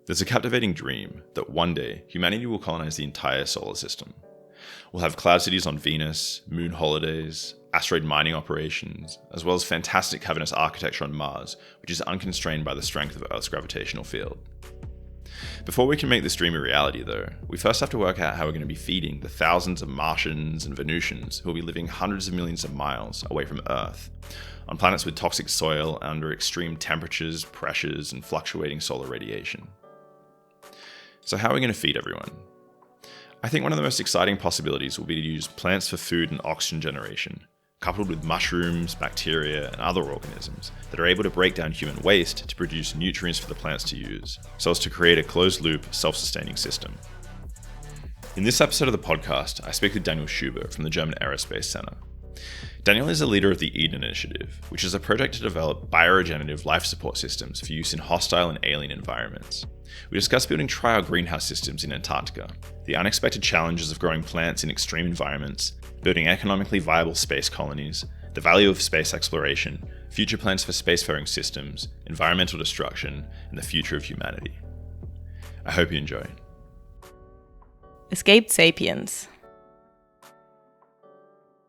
There's a captivating dream that one day humanity will colonize the entire solar system. We'll have cloud cities on Venus, moon holidays, asteroid mining operations, as well as fantastic cavernous architecture on Mars, which is unconstrained by the strength of Earth's gravitational field. Before we can make this dream a reality, though, we first have to work out how we're going to be feeding the thousands of Martians and Venusians who will be living hundreds of millions of miles away from Earth, on planets with toxic soil and under extreme temperatures, pressures, and fluctuating solar radiation. So how are we going to feed everyone? I think one of the most exciting possibilities will be to use plants for food and oxygen generation, coupled with mushrooms, bacteria, and other organisms that are able to break down human waste to produce nutrients for the plants to use, so as to create a closed-loop, self-sustaining system. In this episode of the podcast, I speak with Daniel Schubert from the German Aerospace Center. Daniel is a leader of the Eden Initiative, which is a project to develop bioregenerative life support systems for use in hostile and alien environments. We discuss building trial greenhouse systems in Antarctica, the unexpected challenges of growing plants in extreme environments, building economically viable space colonies, the value of space exploration, future plans for spacefaring systems, environmental destruction, and the future of humanity. I hope you enjoy. Escaped Sapiens.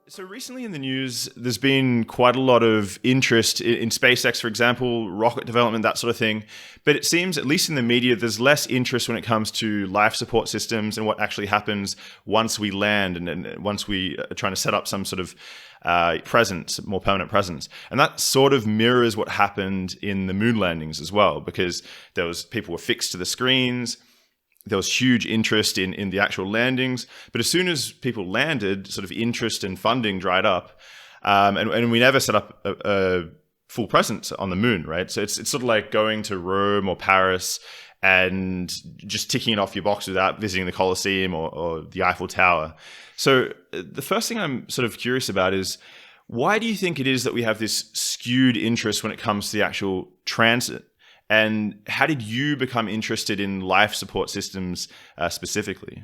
So recently in the news, there's been quite a lot of interest in SpaceX, for example, rocket development, that sort of thing. But it seems, at least in the media, there's less interest when it comes to life support systems and what actually happens once we land and once we are trying to set up some sort of presence, more permanent presence. And that sort of mirrors what happened in the moon landings as well, because people were fixed to the screens. There was huge interest in the actual landings, but as soon as people landed, sort of interest and funding dried up, and we never set up a full presence on the moon, right? So it's sort of like going to Rome or Paris and just ticking it off your box without visiting the Colosseum or the Eiffel Tower. So the first thing I'm sort of curious about is, why do you think it is that we have this skewed interest when it comes to the actual transit? And how did you become interested in life support systems specifically?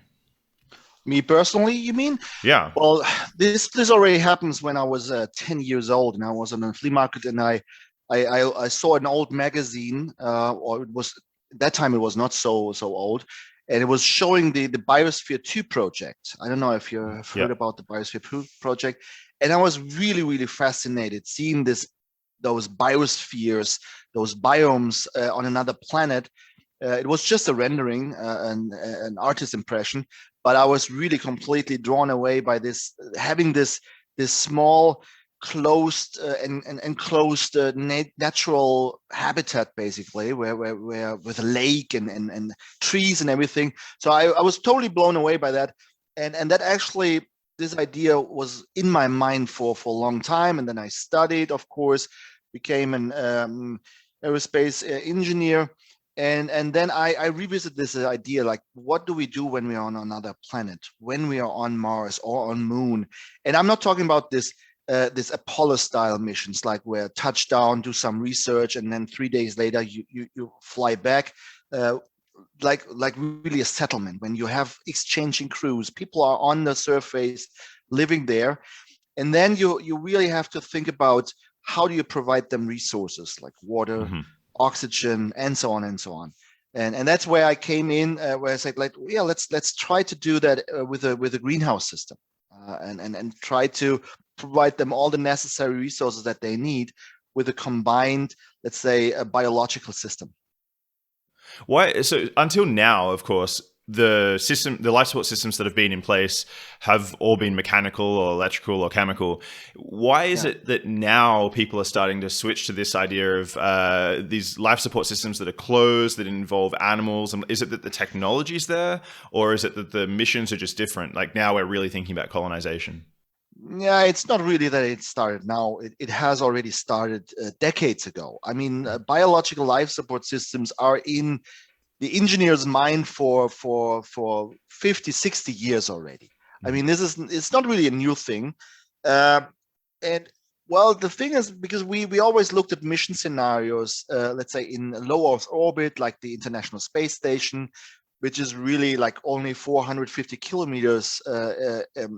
Me personally, you mean? Yeah. Well, this already happens when I was 10 years old, and I was on a flea market, and I saw an old magazine, or it was at that time it was not so old, and it was showing the Biosphere 2 project. I don't know if you've heard about the Biosphere 2 project, and I was really fascinated seeing those biospheres, those biomes on another planet. It was just a rendering, an artist's impression, but I was really completely drawn away by having this small, closed and enclosed natural habitat, basically, where with a lake and trees and everything. So I was totally blown away by that, and that actually, this idea was in my mind for a long time, and then I studied, of course, became an aerospace engineer, and then I revisit this idea, like, what do we do when we are on another planet, when we are on Mars or on Moon? And I'm not talking about this Apollo style missions, like where touchdown, do some research, and then 3 days later you fly back. Like really a settlement, when you have exchanging crews, people are on the surface living there, and then you really have to think about how do you provide them resources like water, oxygen, and so on and so on. And that's where I came in, where I said, let's try to do that with a greenhouse system, and try to provide them all the necessary resources that they need with a combined, let's say, a biological system. Why? So until now, of course, the life support systems that have been in place have all been mechanical or electrical or chemical. Why is it that now people are starting to switch to this idea of these life support systems that are closed, that involve animals? And is it that the technology is there, or is it that the missions are just different? Like, now we're really thinking about colonization. Yeah, it's not really that it started now. It has already started decades ago. I mean, biological life support systems are in the engineer's mind for 50, 60 years already. I mean, it's not really a new thing. And well, the thing is, because we always looked at mission scenarios, let's say in low Earth orbit, like the International Space Station, which is really like only 450 kilometers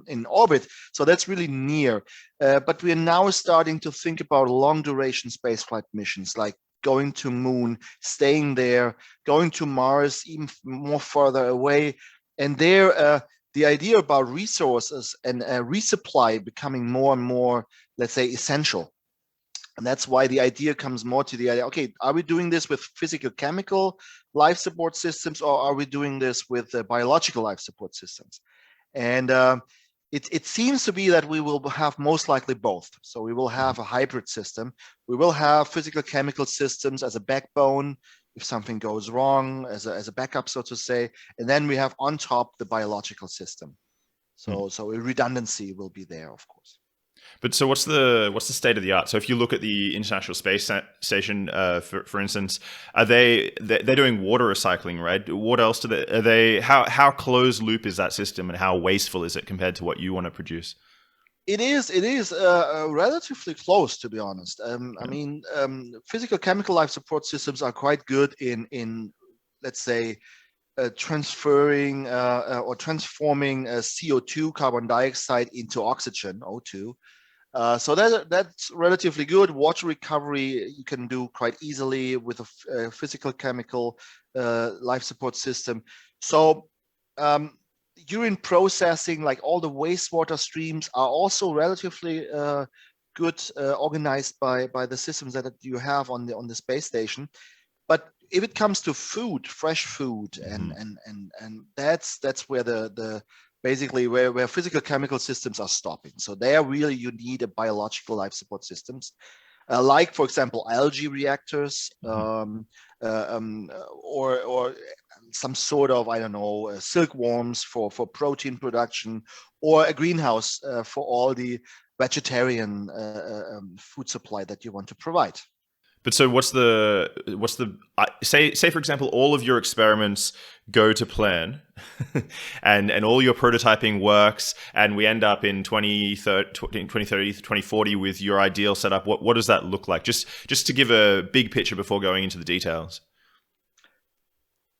in orbit. So that's really near. But we are now starting to think about long duration spaceflight missions, like going to Moon, staying there, going to Mars, even more further away. And there, the idea about resources and resupply becoming more and more, let's say, essential. And that's why the idea comes more to the idea, okay, are we doing this with physical chemical life support systems, or are we doing this with biological life support systems? And it seems to be that we will have most likely both. So we will have a hybrid system. We will have physical chemical systems as a backbone if something goes wrong, as a backup, so to say. And then we have on top the biological system. So a redundancy will be there, of course. But so what's the state of the art? So if you look at the International Space Station, for instance, they're doing water recycling, right? What else are they? How closed loop is that system, and how wasteful is it compared to what you want to produce? It is relatively close, to be honest. I mean, physical chemical life support systems are quite good in let's say, transferring or transforming CO2, carbon dioxide, into oxygen, O2. So that's relatively good. Water recovery you can do quite easily with a physical chemical life support system. So urine processing, like all the wastewater streams, are also relatively good organized by the systems that you have on the space station. But if it comes to food, fresh food, and that's where the basically where physical chemical systems are stopping. So there really you need a biological life support systems, like for example algae reactors, or some sort of, I don't know, silkworms for protein production, or a greenhouse for all the vegetarian food supply that you want to provide. But so what's the say for example, all of your experiments go to plan and all your prototyping works, and we end up in 2030, 2040 with your ideal setup. What does that look like? Just to give a big picture before going into the details.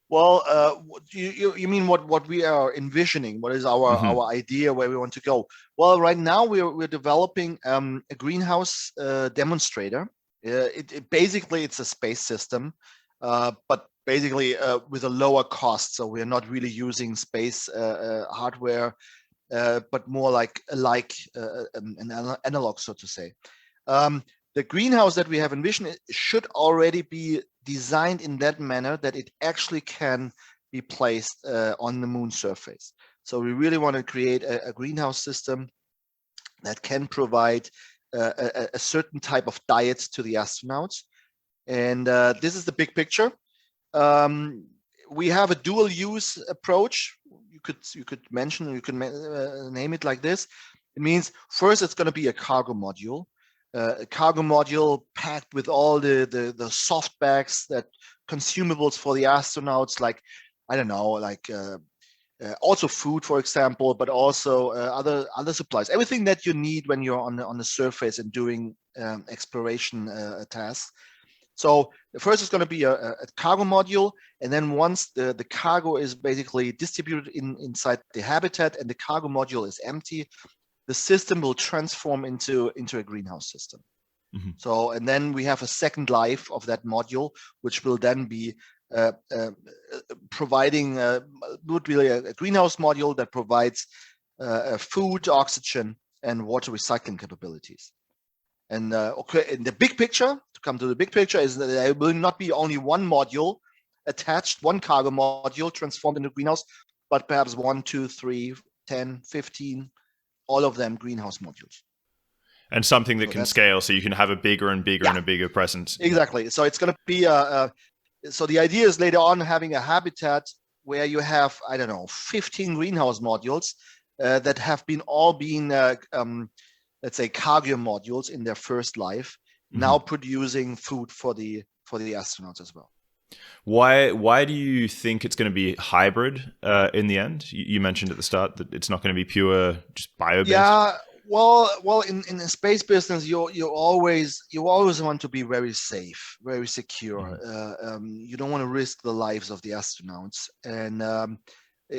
Well, you mean what we are envisioning? What is our idea where we want to go? Well, right now we're developing a greenhouse demonstrator. It basically it's a space system, but basically with a lower cost. So we're not really using space hardware, but more like an analog, so to say. The greenhouse that we have envisioned should already be designed in that manner that it actually can be placed on the moon surface. So we really want to create a greenhouse system that can provide a certain type of diet to the astronauts. And this is the big picture. We have a dual use approach. You could mention, you can name it like this. It means first it's going to be a cargo module. A cargo module packed with all the soft bags, that consumables for the astronauts, like, I don't know, like also food, for example, but also other supplies, everything that you need when you're on the surface and doing exploration tasks. So first it's going to be a cargo module, and then once the cargo is basically distributed inside the habitat and the cargo module is empty, the system will transform into a greenhouse system. So, and then we have a second life of that module, which will then be providing would be a greenhouse module that provides food, oxygen, and water recycling capabilities. And okay, in the big picture, to come to the big picture, is that there will not be only one module attached, one cargo module transformed into greenhouse, but perhaps 1, 2, 3, 10, 15, all of them greenhouse modules. And something that can scale, so you can have a bigger and bigger and a bigger presence. Exactly. So it's going to be so the idea is later on having a habitat where you have, I don't know, 15 greenhouse modules that have all been let's say cargo modules in their first life, now producing food for the astronauts as well. Why do you think it's going to be hybrid in the end? You mentioned at the start that it's not going to be pure just bio-based. Yeah, well, in the space business, you always want to be very safe, very secure. You don't want to risk the lives of the astronauts. And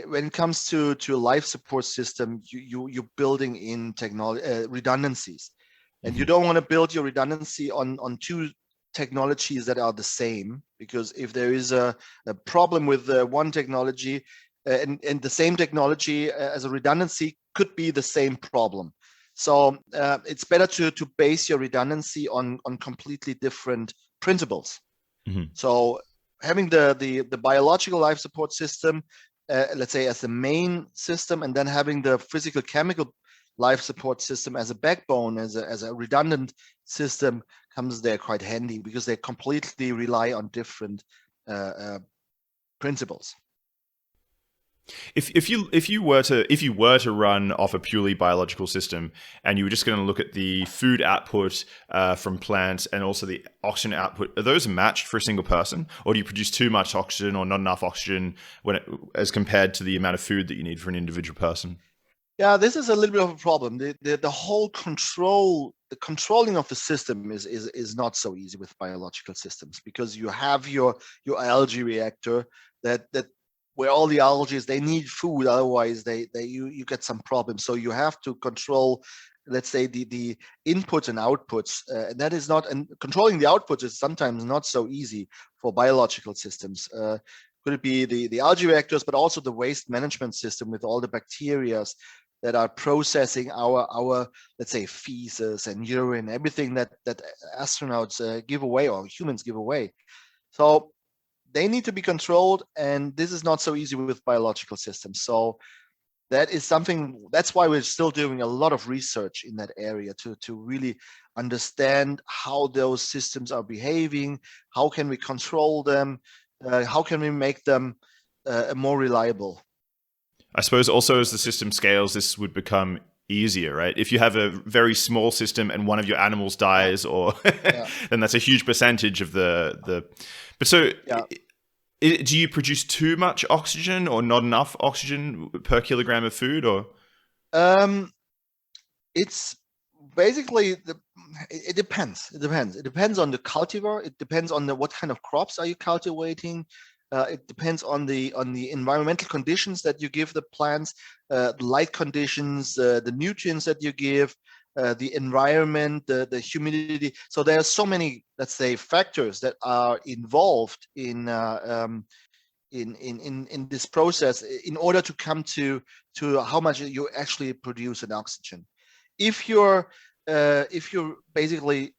when it comes to a life support system, you're building in technology redundancies, and you don't want to build your redundancy on two technologies that are the same, because if there is a problem with one technology, and the same technology as a redundancy could be the same problem. So it's better to base your redundancy on completely different principles. Mm-hmm. So having the biological life support system, let's say, as the main system, and then having the physical chemical life support system as a backbone, as a redundant system, comes there quite handy, because they completely rely on different principles. If you were to run off a purely biological system, and you were just going to look at the food output from plants and also the oxygen output, are those matched for a single person, or do you produce too much oxygen or not enough oxygen as compared to the amount of food that you need for an individual person? Yeah, this is a little bit of a problem. The whole controlling of the system is not so easy with biological systems, because you have your algae reactor that where all the algae, they need food, otherwise you get some problems. So you have to control, let's say, the inputs and outputs, and that is not, and controlling the outputs is sometimes not so easy for biological systems. Could it be the algae reactors, but also the waste management system with all the bacteria that are processing our let's say feces and urine, everything that astronauts give away, or humans give away. So they need to be controlled, and this is not so easy with biological systems. So that is something, that's why we're still doing a lot of research in that area to really understand how those systems are behaving, how can we control them, how can we make them more reliable. I suppose also as the system scales, this would become easier, right? If you have a very small system and one of your animals dies, or then that's a huge percentage of the. But so, do you produce too much oxygen or not enough oxygen per kilogram of food, or? It's basically it depends. It depends on the cultivar. It depends on what kind of crops are you cultivating. It depends on the environmental conditions that you give the plants, the light conditions, the nutrients that you give, the environment, the humidity. So there are so many, let's say, factors that are involved in this process in order to come to how much you actually produce in oxygen. If you're basically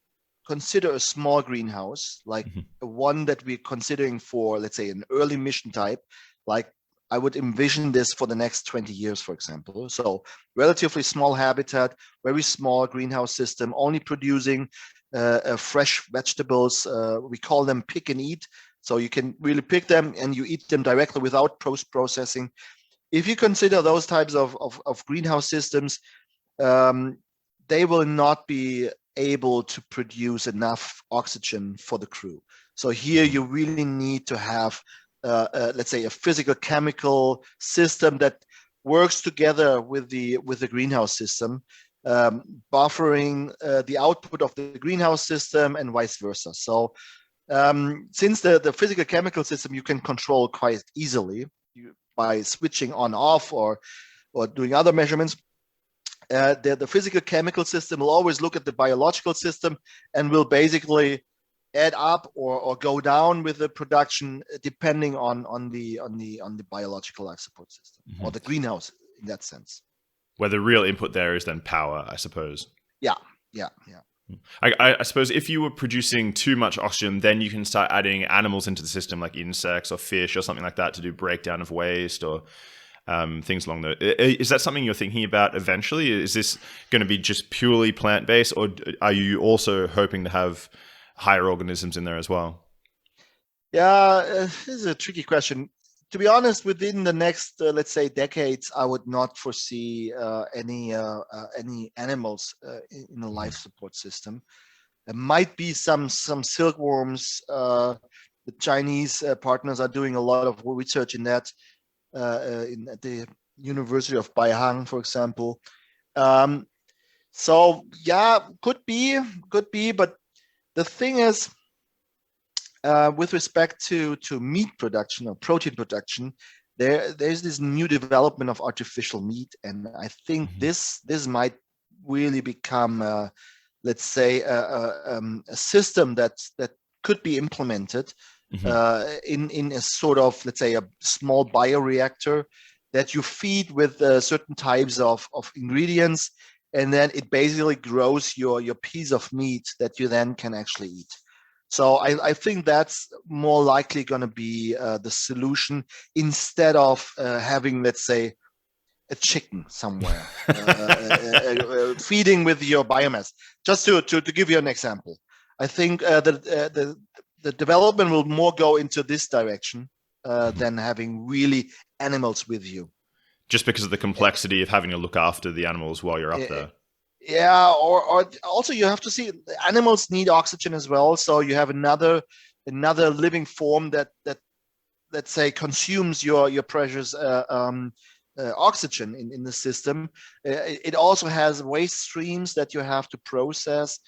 consider a small greenhouse, like one that we're considering for, let's say, an early mission type, like I would envision this for the next 20 years, for example. So relatively small habitat, very small greenhouse system, only producing fresh vegetables. We call them pick and eat. So you can really pick them and you eat them directly without post-processing. If you consider those types of greenhouse systems, they will not be able to produce enough oxygen for the crew. So here you really need to have, let's say, a physical chemical system that works together with the greenhouse system, buffering the output of the greenhouse system and vice versa. So since the physical chemical system you can control quite easily by switching on off or doing other measurements, the physical chemical system will always look at the biological system and will basically add up or go down with the production depending on the biological life support system or the greenhouse in that sense. Where the real input there is then power, I suppose. Yeah. I suppose if you were producing too much oxygen, then you can start adding animals into the system, like insects or fish or something like that, to do breakdown of waste or things along those. Is that something you're thinking about eventually? Is this going to be just purely plant-based, or are you also hoping to have higher organisms in there as well? Yeah, this is a tricky question. To be honest, within the next, let's say, decades, I would not foresee any animals in a life support system. There might be some silkworms. The Chinese partners are doing a lot of research in that, at the University of Beihang, for example. So yeah, could be, but the thing is, with respect to meat production or protein production, there's this new development of artificial meat, and I think this might really become, let's say, a system that could be implemented in a sort of, let's say, a small bioreactor that you feed with certain types of ingredients, and then it basically grows your piece of meat that you then can actually eat. So I think that's more likely going to be the solution, instead of having, let's say, a chicken somewhere feeding with your biomass. Just to give you an example, I think the development will more go into this direction than having really animals with you. Just because of the complexity of having to look after the animals while you're up there. Yeah, or also you have to see animals need oxygen as well. So you have another living form that let's say consumes your precious oxygen in the system. It also has waste streams that you have to process.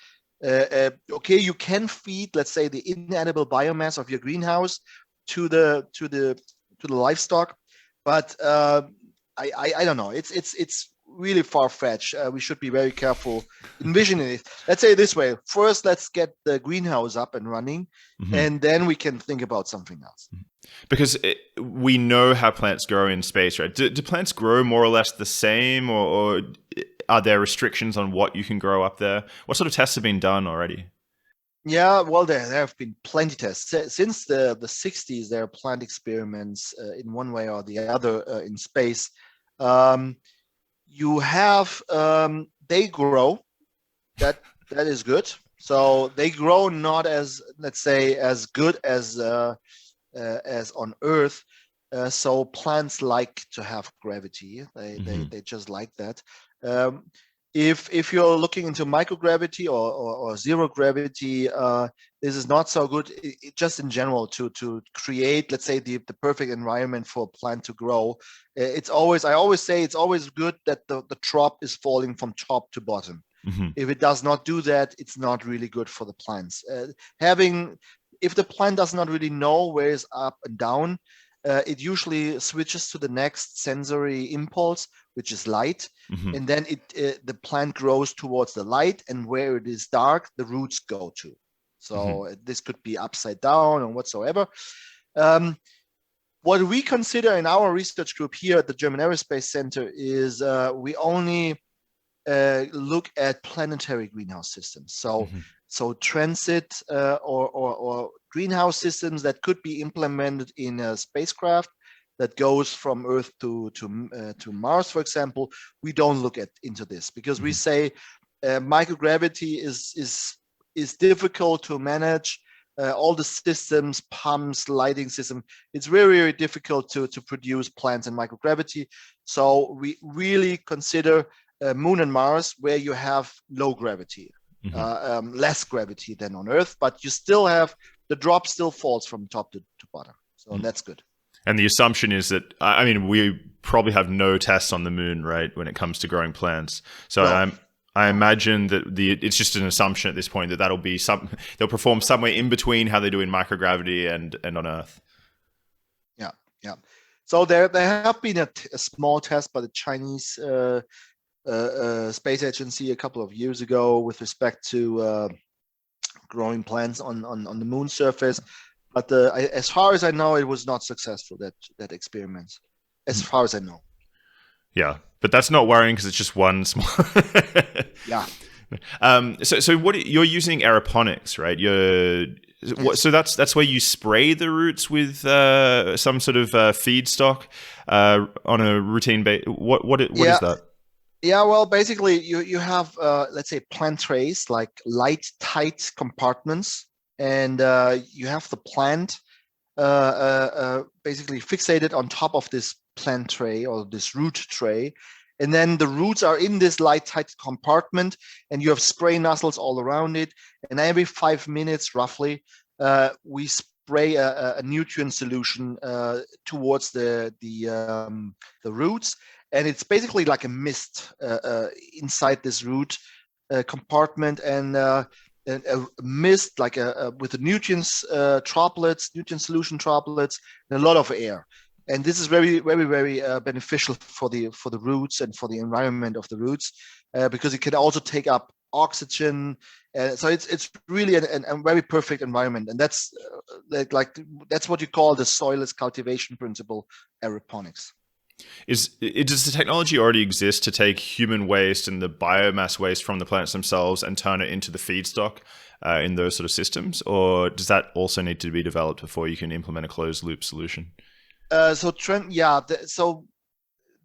Okay, you can feed, let's say, the inedible biomass of your greenhouse to the livestock, but I don't know. It's really far-fetched. We should be very careful envisioning it. Let's say it this way: first, let's get the greenhouse up and running, and then we can think about something else. Because we know how plants grow in space, right? Do plants grow more or less the same, or are there restrictions on what you can grow up there? What sort of tests have been done already? Yeah, well, there have been plenty of tests. Since the 60s, there are plant experiments in one way or the other in space. You have, they grow, that is good. So they grow not as, let's say, as good as on Earth. So plants like to have gravity. They just like that. If you're looking into microgravity or zero gravity, this is not so good. Just in general, to create, let's say, the perfect environment for a plant to grow. I always say it's always good that the drop is falling from top to bottom. If it does not do that, it's not really good for the plants. If the plant does not really know where is up and down, it usually switches to the next sensory impulse, which is light, and then the plant grows towards the light, and where it is dark, the roots go to. So this could be upside down or whatsoever. What we consider in our research group here at the German Aerospace Center is we only look at planetary greenhouse systems. So transit or greenhouse systems that could be implemented in a spacecraft that goes from Earth to Mars, for example. We don't look into this because we say microgravity is difficult to manage. All the systems, pumps, lighting system, it's very, very difficult to produce plants in microgravity. So we really consider Moon and Mars, where you have low gravity, less gravity than on Earth, but you still have, the drop still falls from top to bottom. So that's good. And the assumption is that, I mean, we probably have no tests on the moon, right, when it comes to growing plants. So no. I imagine that it's just an assumption at this point that that'll be they'll perform somewhere in between how they do in microgravity and on Earth. Yeah. So there have been a small test by the Chinese space agency a couple of years ago with respect to growing plants on the moon surface. But as far as I know, it was not successful, that experiment, as far as I know. Yeah. But that's not worrying because it's just one small. Yeah. So what you're using aeroponics, right? So that's where you spray the roots with some sort of feedstock on a routine basis. What is that? Yeah, well, basically you have let's say plant trays, like light tight compartments, and you have the plant basically fixated on top of this plant tray or this root tray, and then the roots are in this light tight compartment, and you have spray nozzles all around it, and every 5 minutes roughly we spray a nutrient solution towards the roots, and it's basically like a mist inside this root compartment, and a mist like with the nutrient solution droplets, and a lot of air. And this is very, very, very beneficial for the roots and for the environment of the roots, because it can also take up oxygen. So it's really a very perfect environment, and that's that's what you call the soilless cultivation principle, aeroponics. Does the technology already exist to take human waste and the biomass waste from the plants themselves and turn it into the feedstock in those sort of systems, or does that also need to be developed before you can implement a closed loop solution? So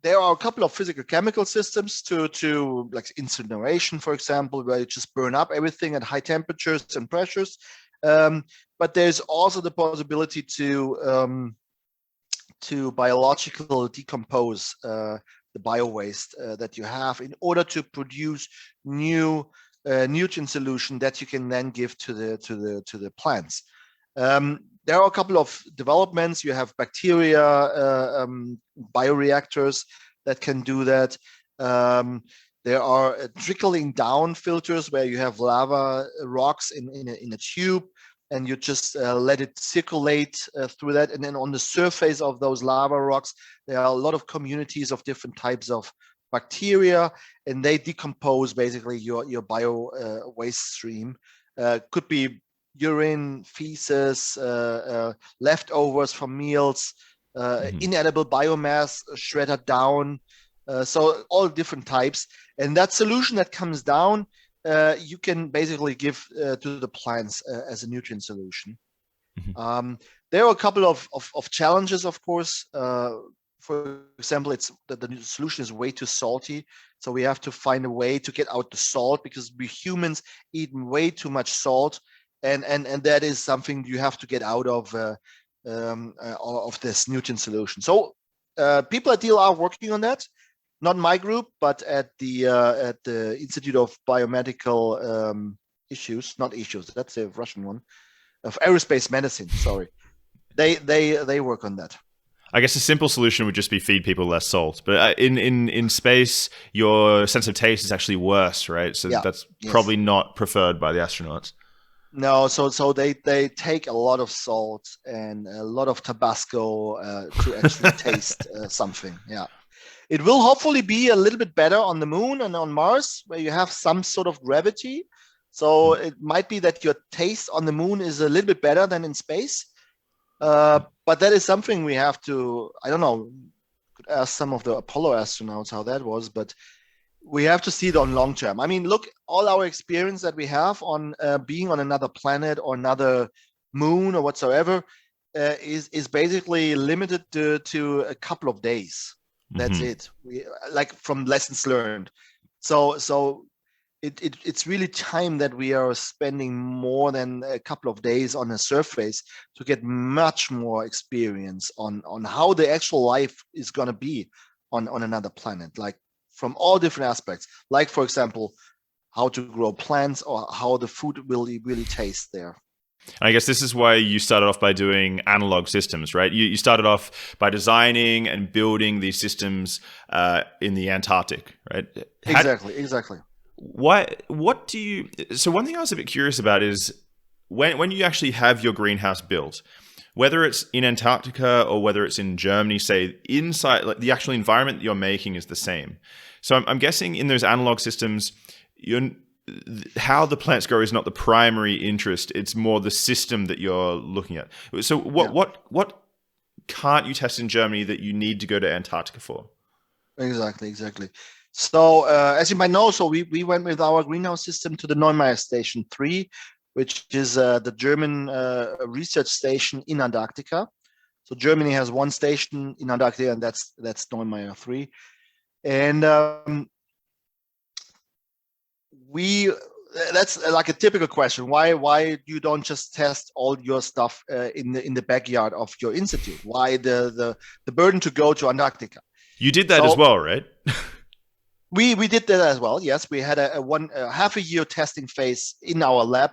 there are a couple of physical chemical systems to like incineration, for example, where you just burn up everything at high temperatures and pressures. But there's also the possibility to biological decompose the bio waste that you have in order to produce new nutrient solution that you can then give to the plants. There are a couple of developments. You have bacteria bioreactors that can do that. There are trickling down filters where you have lava rocks in a tube, and you just let it circulate through that. And then on the surface of those lava rocks, there are a lot of communities of different types of bacteria, and they decompose basically your bio waste stream. Could be urine, feces, leftovers from meals, inedible biomass shredded down. So all different types. And that solution that comes down, you can basically give to the plants as a nutrient solution. There are a couple of challenges, of course. For example, the solution is way too salty. So we have to find a way to get out the salt, because we humans eat way too much salt. And that is something you have to get out of this nutrient solution. So people at DL are working on that. Not my group, but at the Institute of Biomedical Issues. That's a Russian one, of aerospace medicine. Sorry, they work on that. I guess a simple solution would just be feed people less salt. But in space, your sense of taste is actually worse, right? So that's probably not preferred by the astronauts. No, so they take a lot of salt and a lot of Tabasco to actually taste something. Yeah, it will hopefully be a little bit better on the moon and on Mars, where you have some sort of gravity. So it might be that your taste on the moon is a little bit better than in space. But that is something we have to, I don't know, could ask some of the Apollo astronauts how that was, but we have to see it on long term. I mean, look, all our experience that we have on being on another planet or another moon or whatsoever is basically limited to a couple of days. That's it. Like from lessons learned. So it's really time that we are spending more than a couple of days on a surface to get much more experience on how the actual life is going to be on another planet, like from all different aspects, like, for example, how to grow plants or how the food will really taste there. I guess this is why you started off by doing analog systems, right? You started off by designing and building these systems in the Antarctic, right? Exactly. What do you? So one thing I was a bit curious about is when you actually have your greenhouse built, whether it's in Antarctica or whether it's in Germany, say inside, like the actual environment that you're making is the same. So I'm guessing in those analog systems, how the plants grow is not the primary interest; it's more the system that you're looking at. So what can't you test in Germany that you need to go to Antarctica for? Exactly. So as you might know, so we went with our greenhouse system to the Neumeier Station 3, which is the German research station in Antarctica. So Germany has one station in Antarctica, and that's Neumeier 3. And that's like a typical question. Why you don't just test all your stuff in the backyard of your institute? Why the burden to go to Antarctica? You did that as well, right? We did that as well. Yes, we had a half a year testing phase in our lab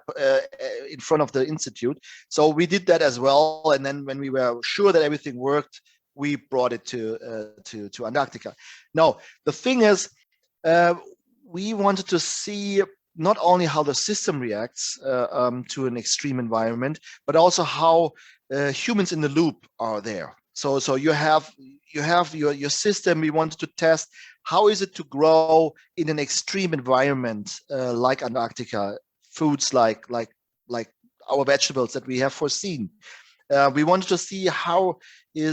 in front of the institute. So we did that as well. And then when we were sure that everything worked, we brought it to Antarctica. Now the thing is, we wanted to see not only how the system reacts to an extreme environment, but also how humans in the loop are there. So you have your system. We wanted to test how is it to grow in an extreme environment like Antarctica, foods like our vegetables that we have foreseen. We wanted to see how do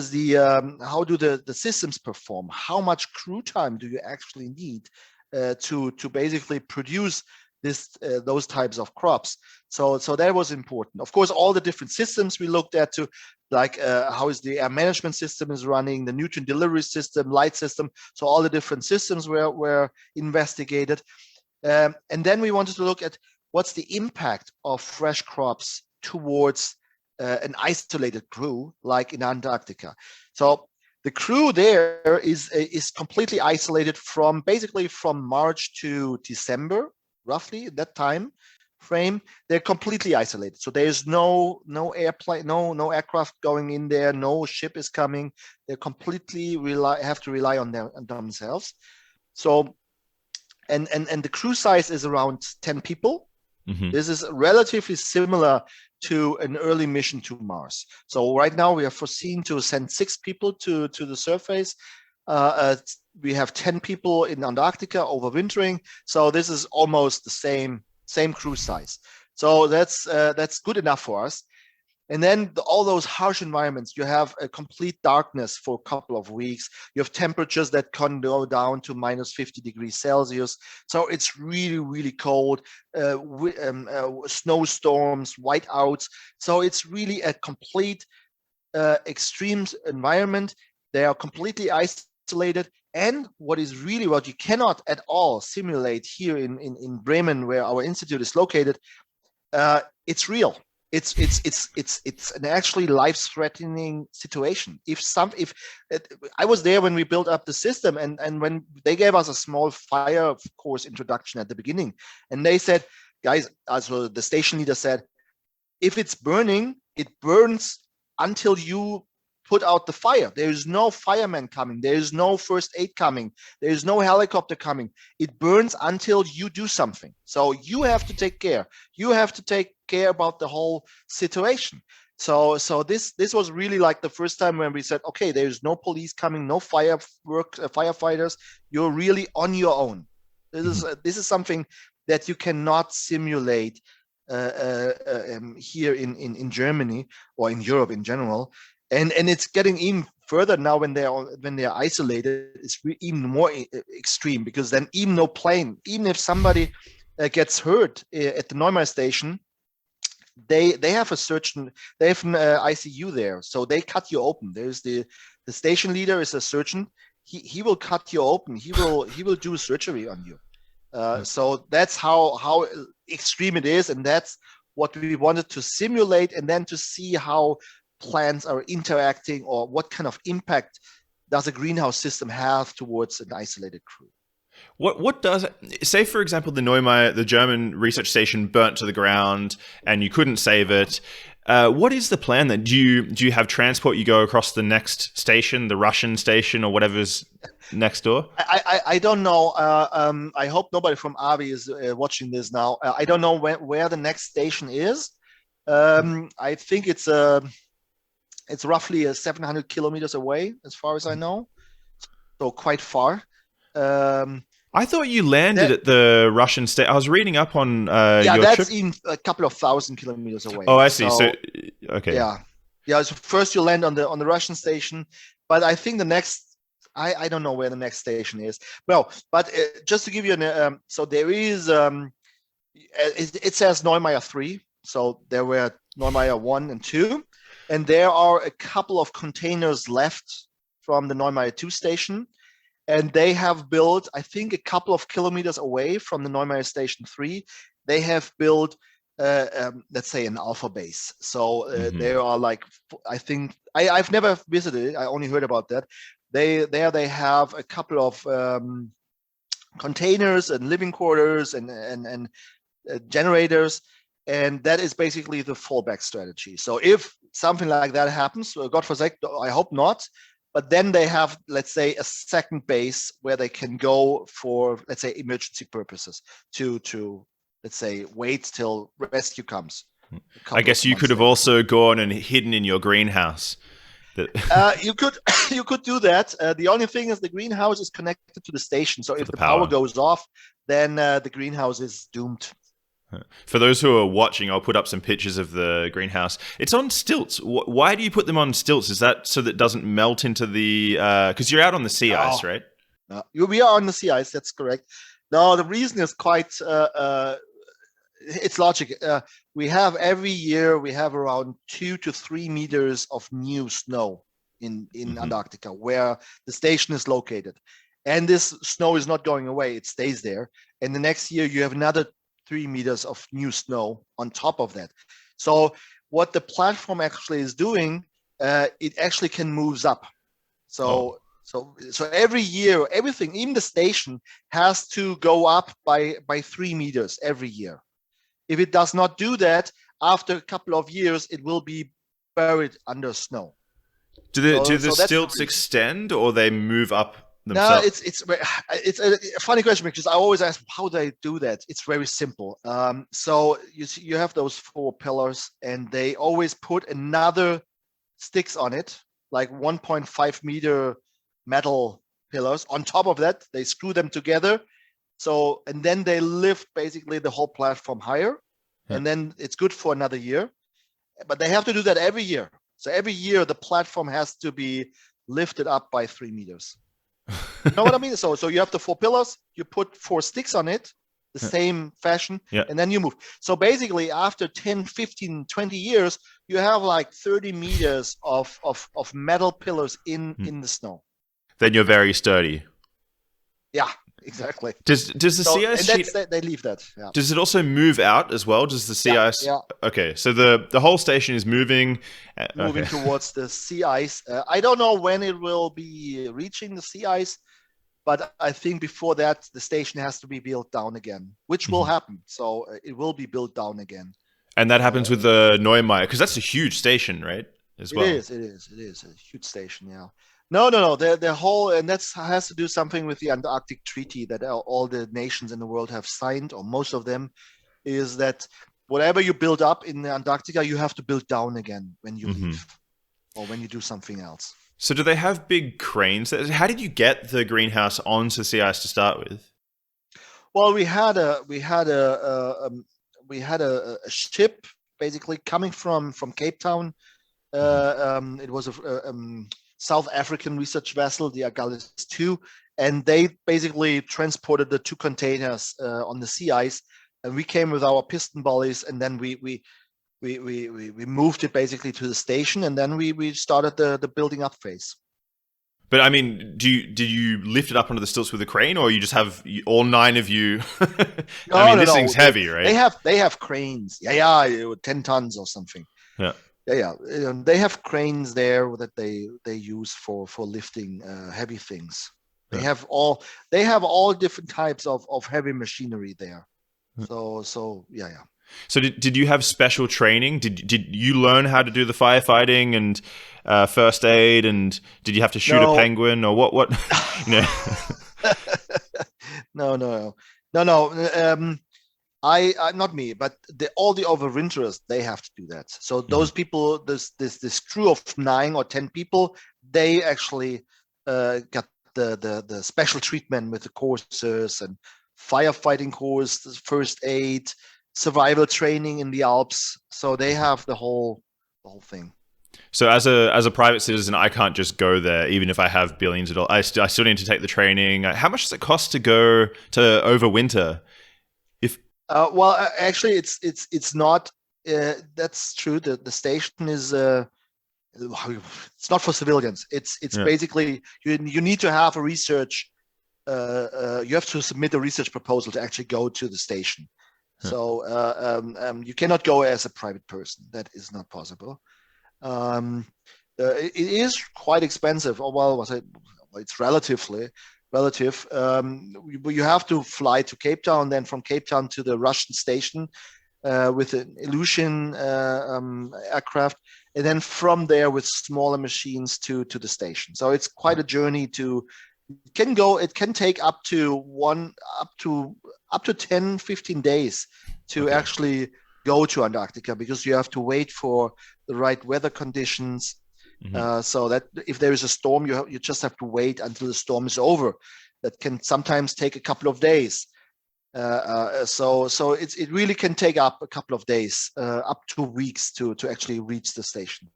the systems perform? How much crew time do you actually need to basically produce those types of crops? So that was important. Of course, all the different systems we looked at to like how is the air management system is running, the nutrient delivery system, light system. So all the different systems were investigated, and then we wanted to look at what's the impact of fresh crops towards an isolated crew like in Antarctica. So the crew there is completely isolated from basically from March to December, roughly that time frame. They're completely isolated. So there's no airplane, no aircraft going in there, no ship is coming. They're completely have to rely on themselves. So and the crew size is around 10 people. Mm-hmm. This is relatively similar to an early mission to Mars. So right now we are foreseen to send 6 people to the surface. We have 10 people in Antarctica overwintering. So this is almost the same crew size. So that's good enough for us. And then all those harsh environments, you have a complete darkness for a couple of weeks. You have temperatures that can go down to minus 50 degrees Celsius. So it's really, really cold, snowstorms, whiteouts. So it's really a complete extreme environment. They are completely isolated. And what you cannot at all simulate here in Bremen, where our institute is located, it's real. It's an actually life-threatening situation. I was there when we built up the system, and when they gave us a small fire course introduction at the beginning, and they said, guys, also the station leader said, if it's burning, it burns until you put out the fire. There is no fireman coming. There is no first aid coming. There is no helicopter coming. It burns until you do something. So you have to take care. You have to take care about the whole situation. So this was really like the first time when we said, okay, there is no police coming, no firefighters. You're really on your own. This is something that you cannot simulate here in Germany or in Europe in general. And it's getting even further now when they're isolated. It's even more extreme, because then even no plane, even if somebody gets hurt at the Neumayer station, they have a surgeon, they have an ICU there, so they cut you open. There's the station leader is a surgeon. He will cut you open. He will do surgery on you. So that's how extreme it is, and that's what we wanted to simulate, and then to see how plants are interacting, or what kind of impact does a greenhouse system have towards an isolated crew. What does it say, for example, the Neumayer, the German research station, burnt to the ground and you couldn't save it? What is the plan then? Do you have transport? You go across the next station, the Russian station, or whatever's next door? I don't know. I hope nobody from AVI is watching this now. I don't know where the next station is. I think it's roughly 700 kilometers away, as far as I know. So quite far. I thought you landed at the Russian state. I was reading up on your that's trip. even a couple of thousand kilometers away. Oh, I see. So okay. Yeah. So first you land on the Russian station, but I think the next, I don't know where the next station is. Well, but just to give you an so there is it says Neumayer 3. So there were Neumayer 1 and 2, and there are a couple of containers left from the Neumayer 2 station. And they have built, I think, a couple of kilometers away from the Neumayer Station 3, they have built, let's say, an alpha base. So there are like, I think, I've never visited it. I only heard about that. They have a couple of containers and living quarters and generators. And that is basically the fallback strategy. So if something like that happens, God forsake, I hope not. But then they have, let's say, a second base where they can go for, let's say, emergency purposes to let's say, wait till rescue comes. I guess you could have also gone and hidden in your greenhouse. You could you could do that. The only thing is the greenhouse is connected to the station. So For if the the power power. goes off, then the greenhouse is doomed. For those who are watching, I'll put up some pictures of the greenhouse. It's on stilts. Why do you put them on stilts? Is that so that it doesn't melt into the? Because you're out on the sea ice, No, right? no. We are on the sea ice. That's correct. No, the reason is quite. It's logic. We have every year we have around 2 to 3 meters of new snow in Antarctica, where the station is located, and this snow is not going away. It stays there, and the next year you have another 3 meters of new snow on top of that. So what the platform actually is doing, it actually can moves up. So so every year, everything, even the station, has to go up by 3 meters every year. If it does not do that, after a couple of years, it will be buried under snow. Do the So that's the stilts reason. extend or they move up No, themselves? it's a funny question because I always ask how they do that. It's very simple. So you have those 4 pillars, and they always put another sticks on it, like 1.5 meter metal pillars. On top of that, they screw them together. So and then they lift basically the whole platform higher, Yeah. and then it's good for another year. But they have to do that every year. So every year the platform has to be lifted up by 3 meters. You know what I mean? So you have the 4 pillars, you put 4 sticks on it, the same fashion, Yeah. and then you move. So basically after 10, 15, 20 years, you have like 30 meters of metal pillars in the snow. Then you're very sturdy. Yeah, exactly. Does the sea ice And sheet? they leave that. Yeah. Does it also move out as well? Does the sea Yeah, ice? yeah. Okay, so the whole station is moving. Moving Okay. towards the sea ice. I don't know when it will be reaching the sea ice, but I think before that, the station has to be built down again, which will happen. So it will be built down again. And that happens with the Neumayer because that's a huge station, right? As It well. is. It is. It is a huge station. Yeah. No. The whole, and that has to do something with the Antarctic Treaty that all the nations in the world have signed, or most of them, is that whatever you build up in Antarctica, you have to build down again when you leave or when you do something else. So do they have big cranes? How did you get the greenhouse onto sea ice to start with? Well, we had a ship basically coming from Cape Town. It was a South African research vessel, the Agalis 2, and they basically transported the 2 containers on the sea ice. And we came with our piston bullies, and then we moved it basically to the station, and then we started the building up phase. But I mean, did you lift it up onto the stilts with a crane, or you just have all 9 of you? I mean, this thing's heavy, right? They have cranes. Yeah, 10 tons or something. Yeah. Yeah. They have cranes there that they use for lifting heavy things. They have all different types of heavy machinery there. So yeah. So did you have special training? Did you learn how to do the firefighting and first aid, and did you have to shoot a penguin or what? You know? No. I not me, but all the overwinterers, they have to do that. So those people, this crew of 9 or 10 people, they actually got the special treatment with the courses and firefighting course, first aid, survival training in the Alps. So they have the whole thing. So as a private citizen, I can't just go there, even if I have billions of dollars. I still need to take the training. How much does it cost to go to overwinter? Well, actually, it's not. That's true. The station is. It's not for civilians. It's basically you need to have a research. You have to submit a research proposal to actually go to the station. So you cannot go as a private person. That is not possible. It is quite expensive. Oh, well, it's relative. You have to fly to Cape Town, then from Cape Town to the Russian station with an Illusion aircraft, and then from there with smaller machines to the station. So it's quite a journey it can take up to 10, 15 days to actually go to Antarctica, because you have to wait for the right weather conditions. So that if there is a storm, you just have to wait until the storm is over. That can sometimes take a couple of days. So it really can take up a couple of days, up to weeks to actually reach the station.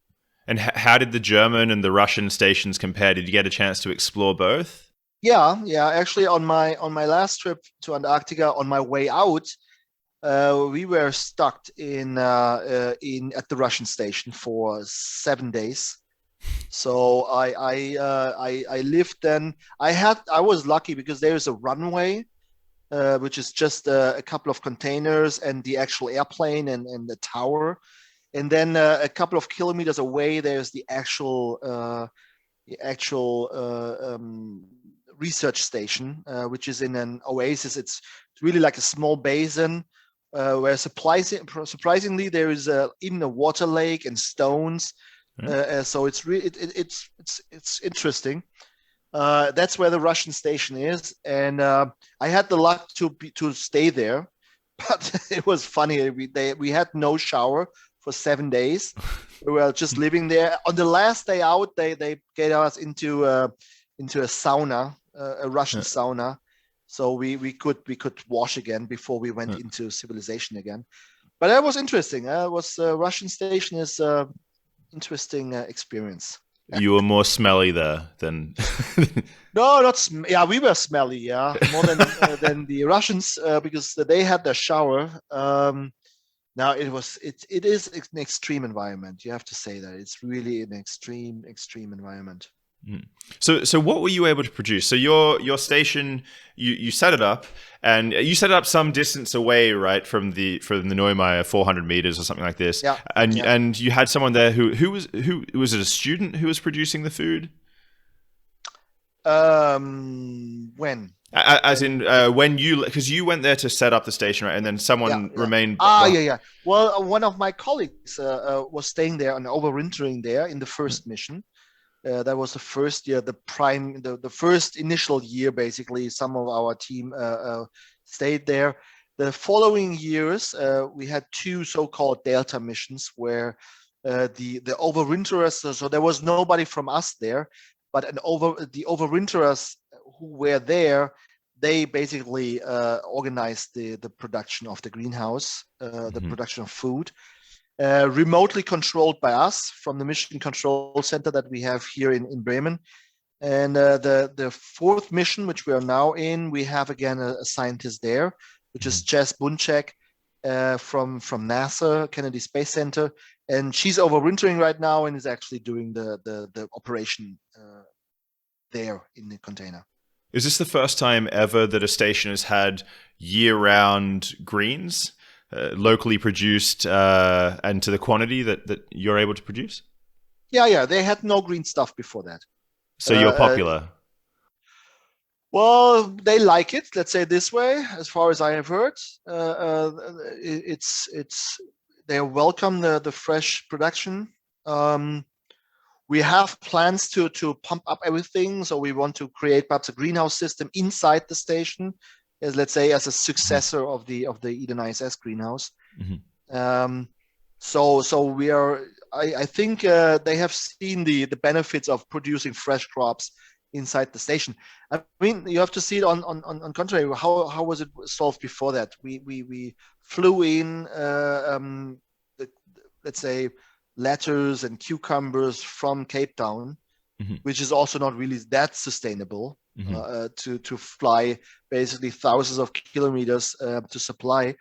And how did the German and the Russian stations compare? Did you get a chance to explore both? Yeah. Actually, on my last trip to Antarctica, on my way out, we were stuck in at the Russian station for 7 days. So I lived then. I was lucky because there is a runway, which is just a couple of containers and the actual airplane and the tower. And then a couple of kilometers away, there's the actual research station, which is in an oasis. It's really like a small basin where surprisingly there is even a water lake and stones. So it's interesting. That's where the Russian station is, and I had the luck to stay there, but it was funny. We had no shower for 7 days. We were just living there. On the last day out, they get us into a sauna, a Russian sauna, so we could wash again before we went into civilization again. But that was interesting. Russian station is interesting experience. You were more smelly there than No, not we were smelly, more than the Russians, because they had their shower. Now it is an extreme environment. You have to say that it's really an extreme environment. So what were you able to produce? So your station, you set it up, and you set it up some distance away, right, from the Neumeier, 400 meters or something like this. Yeah. And you had someone there who was it a student who was producing the food? When? As in because you went there to set up the station, right, and then someone remained. Yeah. Well, one of my colleagues was staying there and overwintering there in the first mission. That was the first year, the first initial year, basically. Some of our team stayed there. The following years, we had 2 so-called Delta missions where the overwinterers, so there was nobody from us there, but the overwinterers who were there, they basically organized the production of the greenhouse, the production of food. Remotely controlled by us from the mission control center that we have here in Bremen. And the 4th mission, which we are now in, we have again a scientist there, which is Jess Bunchek from NASA, Kennedy Space Center. And she's overwintering right now and is actually doing the operation there in the container. Is this the first time ever that a station has had year-round greens? Locally produced and to the quantity that you're able to produce? Yeah. They had no green stuff before that. So you're popular? Well, they like it. Let's say this way. As far as I have heard, they welcome the fresh production. We have plans to pump up everything. So we want to create perhaps a greenhouse system inside the station, as let's say as a successor of the Eden ISS greenhouse. So we are. I think they have seen the benefits of producing fresh crops inside the station. I mean, you have to see it on contrary. How was it solved before that? We flew in let's say lettuce and cucumbers from Cape Town, which is also not really that sustainable. To fly basically thousands of kilometers to supply,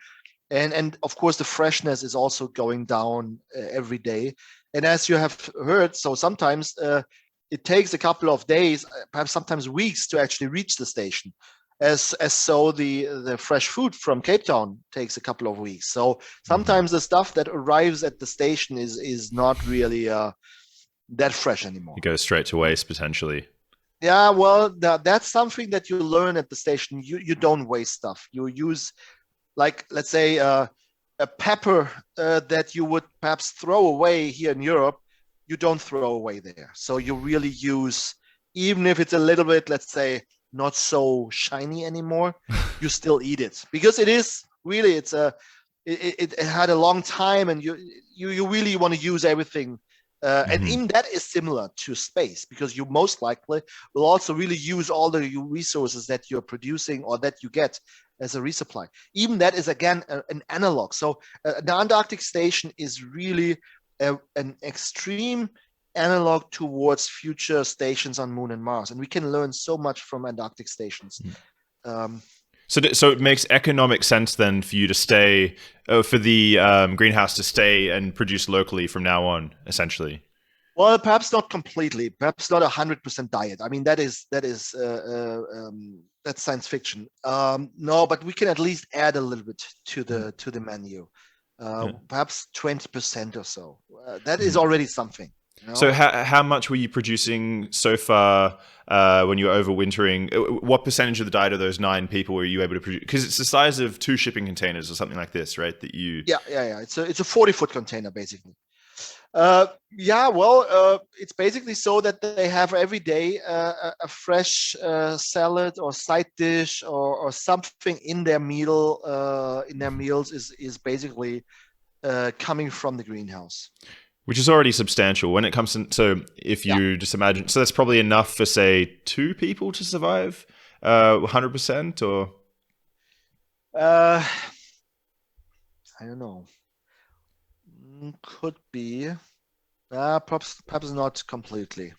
and of course the freshness is also going down every day. And as you have heard, so sometimes it takes a couple of days, perhaps sometimes weeks, to actually reach the station. As so the fresh food from Cape Town takes a couple of weeks. So sometimes the stuff that arrives at the station is not really that fresh anymore. It goes straight to waste potentially. Yeah, well, that's something that you learn at the station. You don't waste stuff. You use, like, let's say, a pepper that you would perhaps throw away here in Europe. You don't throw away there. So you really use, even if it's a little bit, let's say, not so shiny anymore, you still eat it because it is really it had a long time, and you really want to use everything And in that is similar to space, because you most likely will also really use all the resources that you're producing or that you get as a resupply. Even that is, again, an analog. So the Antarctic station is really an extreme analog towards future stations on Moon and Mars. And we can learn so much from Antarctic stations. So it makes economic sense then for you to stay, for the greenhouse to stay and produce locally from now on, essentially. Well, perhaps not completely, perhaps not 100% diet. I mean, that's science fiction. No, but we can at least add a little bit to the menu, perhaps 20% or so. That is already something. You know? So how much were you producing so far when you were overwintering? What percentage of the diet of those 9 people were you able to produce? Because it's the size of 2 shipping containers or something like this, right? That you Yeah. It's a 40-foot container basically. It's basically so that they have every day a fresh salad or side dish or something in their meal. In their meals is basically coming from the greenhouse. Which is already substantial when it comes to, so if you just imagine, so that's probably enough for, say, 2 people to survive 100%, or? I don't know. Could be. Perhaps not completely.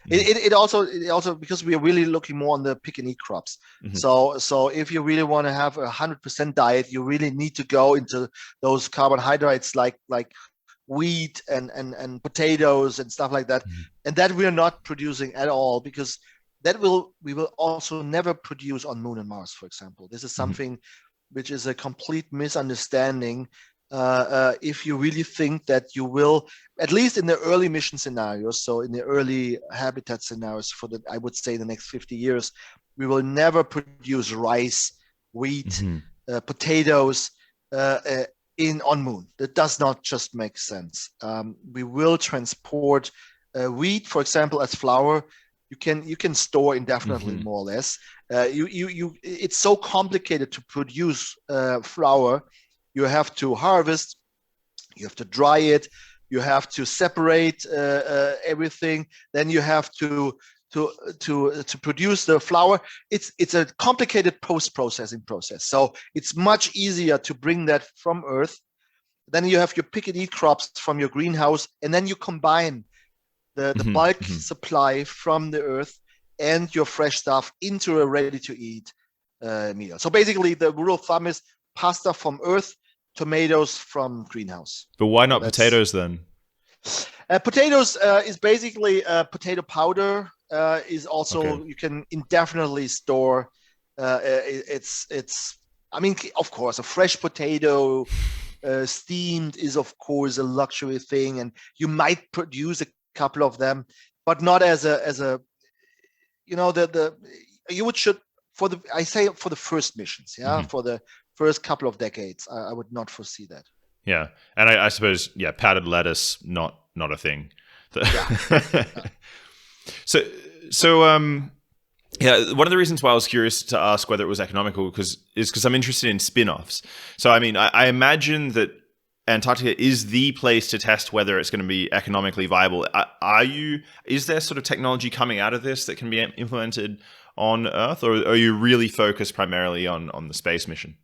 It also, because we are really looking more on the pick and eat crops. So if you really want to have 100% diet, you really need to go into those carbohydrates like wheat and potatoes and stuff like that, and that we are not producing at all, because we will also never produce on Moon and Mars, for example. This is something which is a complete misunderstanding. If you really think that you will, at least in the early mission scenarios, so in the early habitat scenarios I would say the next 50 years, we will never produce rice, wheat, potatoes on Moon. That does not just make sense. We will transport wheat, for example, as flour. You can store indefinitely, more or less. It's so complicated to produce flour. You have to harvest, you have to dry it, you have to separate everything. Then you have to produce the flour. It's a complicated post-processing process. So it's much easier to bring that from Earth. Then you have your pick and eat crops from your greenhouse, and then you combine the bulk supply from the Earth and your fresh stuff into a ready-to-eat meal. So basically, the rule of thumb is pasta from Earth, tomatoes from greenhouse. But why not potatoes then? Potatoes is basically potato powder. Is also you can indefinitely store. I mean, of course, a fresh potato steamed is of course a luxury thing, and you might produce a couple of them, but not as a for the first missions, for the first couple of decades, I would not foresee that. Yeah, and I suppose powdered lettuce not a thing. So one of the reasons why I was curious to ask whether it was economical is because I'm interested in spin-offs. So I mean, I imagine that Antarctica is the place to test whether it's going to be economically viable. Is there sort of technology coming out of this that can be implemented on Earth, or are you really focused primarily on the space mission?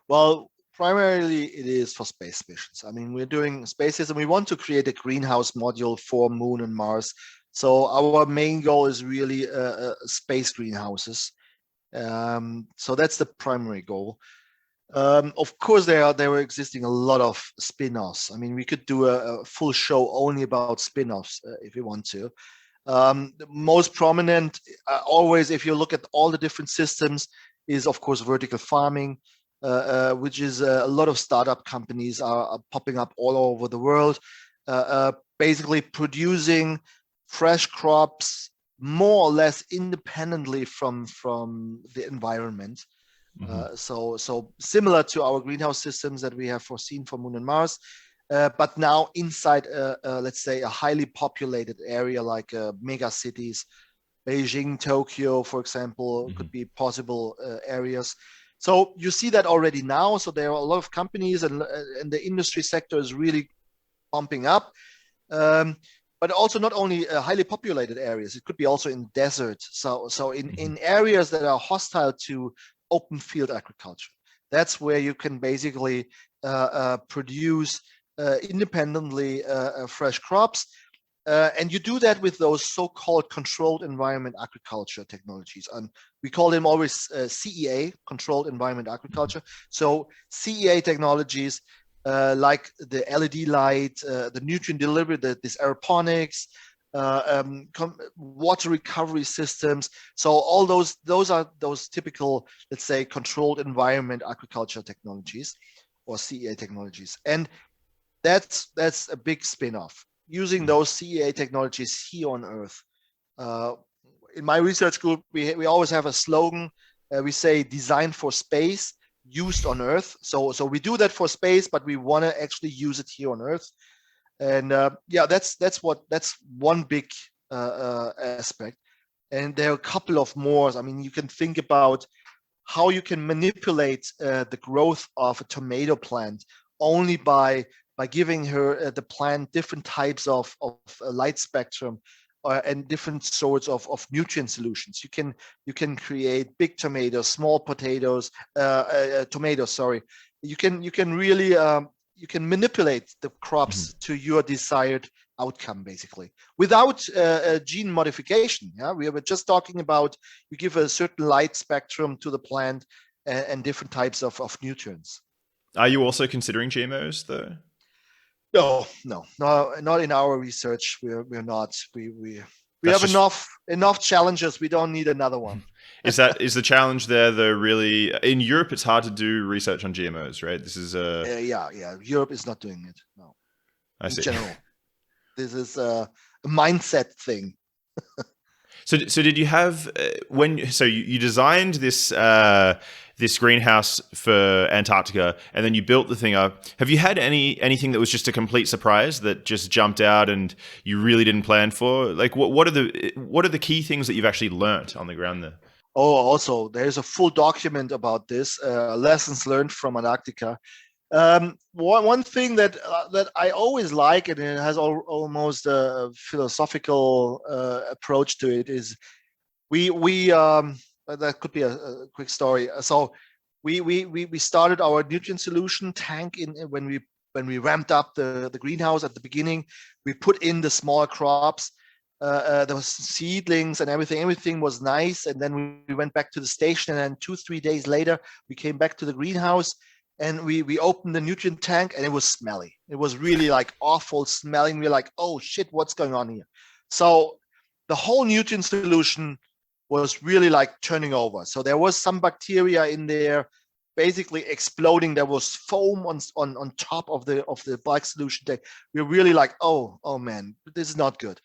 Well, primarily it is for space missions. I mean, we're doing spaces and we want to create a greenhouse module for Moon and Mars. So our main goal is really space greenhouses. So that's the primary goal. Of course, there were existing a lot of spin-offs. I mean, we could do a full show only about spin-offs if we want to. The most prominent, always, if you look at all the different systems, is of course vertical farming, which is a lot of startup companies are popping up all over the world, basically producing fresh crops more or less independently from the environment. So similar to our greenhouse systems that we have foreseen for Moon and Mars, but now inside, let's say, a highly populated area like mega cities, Beijing, Tokyo, for example, could be possible areas. So you see that already now. So there are a lot of companies, and the industry sector is really pumping up. But also not only highly populated areas, it could be also in deserts. So in, Mhm. in areas that are hostile to open field agriculture, that's where you can basically produce independently fresh crops. And you do that with those so-called controlled environment agriculture technologies. And we call them always CEA, controlled environment agriculture. So CEA technologies like the LED light, the nutrient delivery, this aeroponics, water recovery systems. So all those are those typical, let's say, controlled environment agriculture technologies or CEA technologies. And that's a big spin-off using those CEA technologies here on Earth. Uh, in my research group, we always have a slogan. We say "Design for space, used on Earth." So we do that for space, but we want to actually use it here on Earth. And that's one big aspect. And there are a couple of more. I mean, you can think about how you can manipulate the growth of a tomato plant only by giving her the plant different types of light spectrum and different sorts of nutrient solutions. You can create big tomatoes, small potatoes, tomatoes. Sorry, you can really you can manipulate the crops to your desired outcome, basically, without gene modification. Yeah, we were just talking about you give a certain light spectrum to the plant and different types of nutrients. Are you also considering GMOs though? No, not in our research. We're not. We That's have just enough challenges. We don't need another one. is the challenge there though? Really, in Europe, it's hard to do research on GMOs, right? This is a Yeah. Europe is not doing it. No, I in see. general, this is a mindset thing. So did you have you designed this this greenhouse for Antarctica, and then you built the thing up? Have you had anything that was just a complete surprise that just jumped out and you really didn't plan for? Like what are the key things that you've actually learnt on the ground there? Oh, also, there's a full document about this, lessons learned from Antarctica. One thing that I always like, and it has almost a philosophical approach to it, is we that could be a quick story. So we started our nutrient solution tank in when we ramped up the greenhouse at the beginning. We put in the small crops. There was seedlings and everything. Everything was nice, and then we went back to the station. And then 2-3 days later, we came back to the greenhouse, and we opened the nutrient tank, and it was smelly. It was really like awful smelling. We're like, oh shit, what's going on here? So the whole nutrient solution was really like turning over. So there was some bacteria in there, basically exploding. There was foam on top of the black solution tank. We're really like, oh man, this is not good.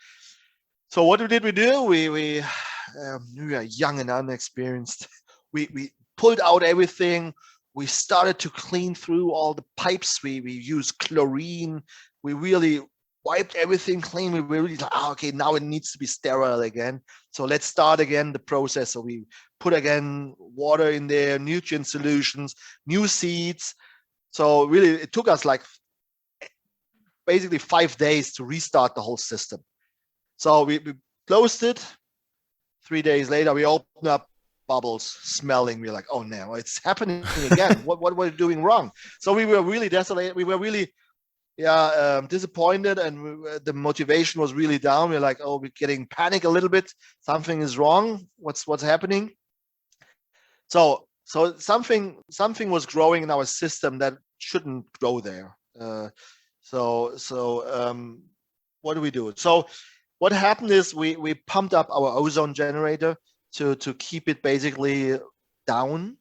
So what did we do? We are young and inexperienced. We pulled out everything. We started to clean through all the pipes. We used chlorine. We really wiped everything clean. We were really like, okay, now it needs to be sterile again. So let's start again the process. So we put again water in there, nutrient solutions, new seeds. So really, it took us like basically 5 days to restart the whole system. So we closed it. 3 days later, we opened up, bubbles smelling. We're like, oh no, it's happening again. what were we doing wrong? So we were really desolate. We were really disappointed, and the motivation was really down. We're like, oh, we're getting panic a little bit. Something is wrong. What's happening? So something was growing in our system that shouldn't grow there. What do we do? So what happened is we pumped up our ozone generator to keep it basically down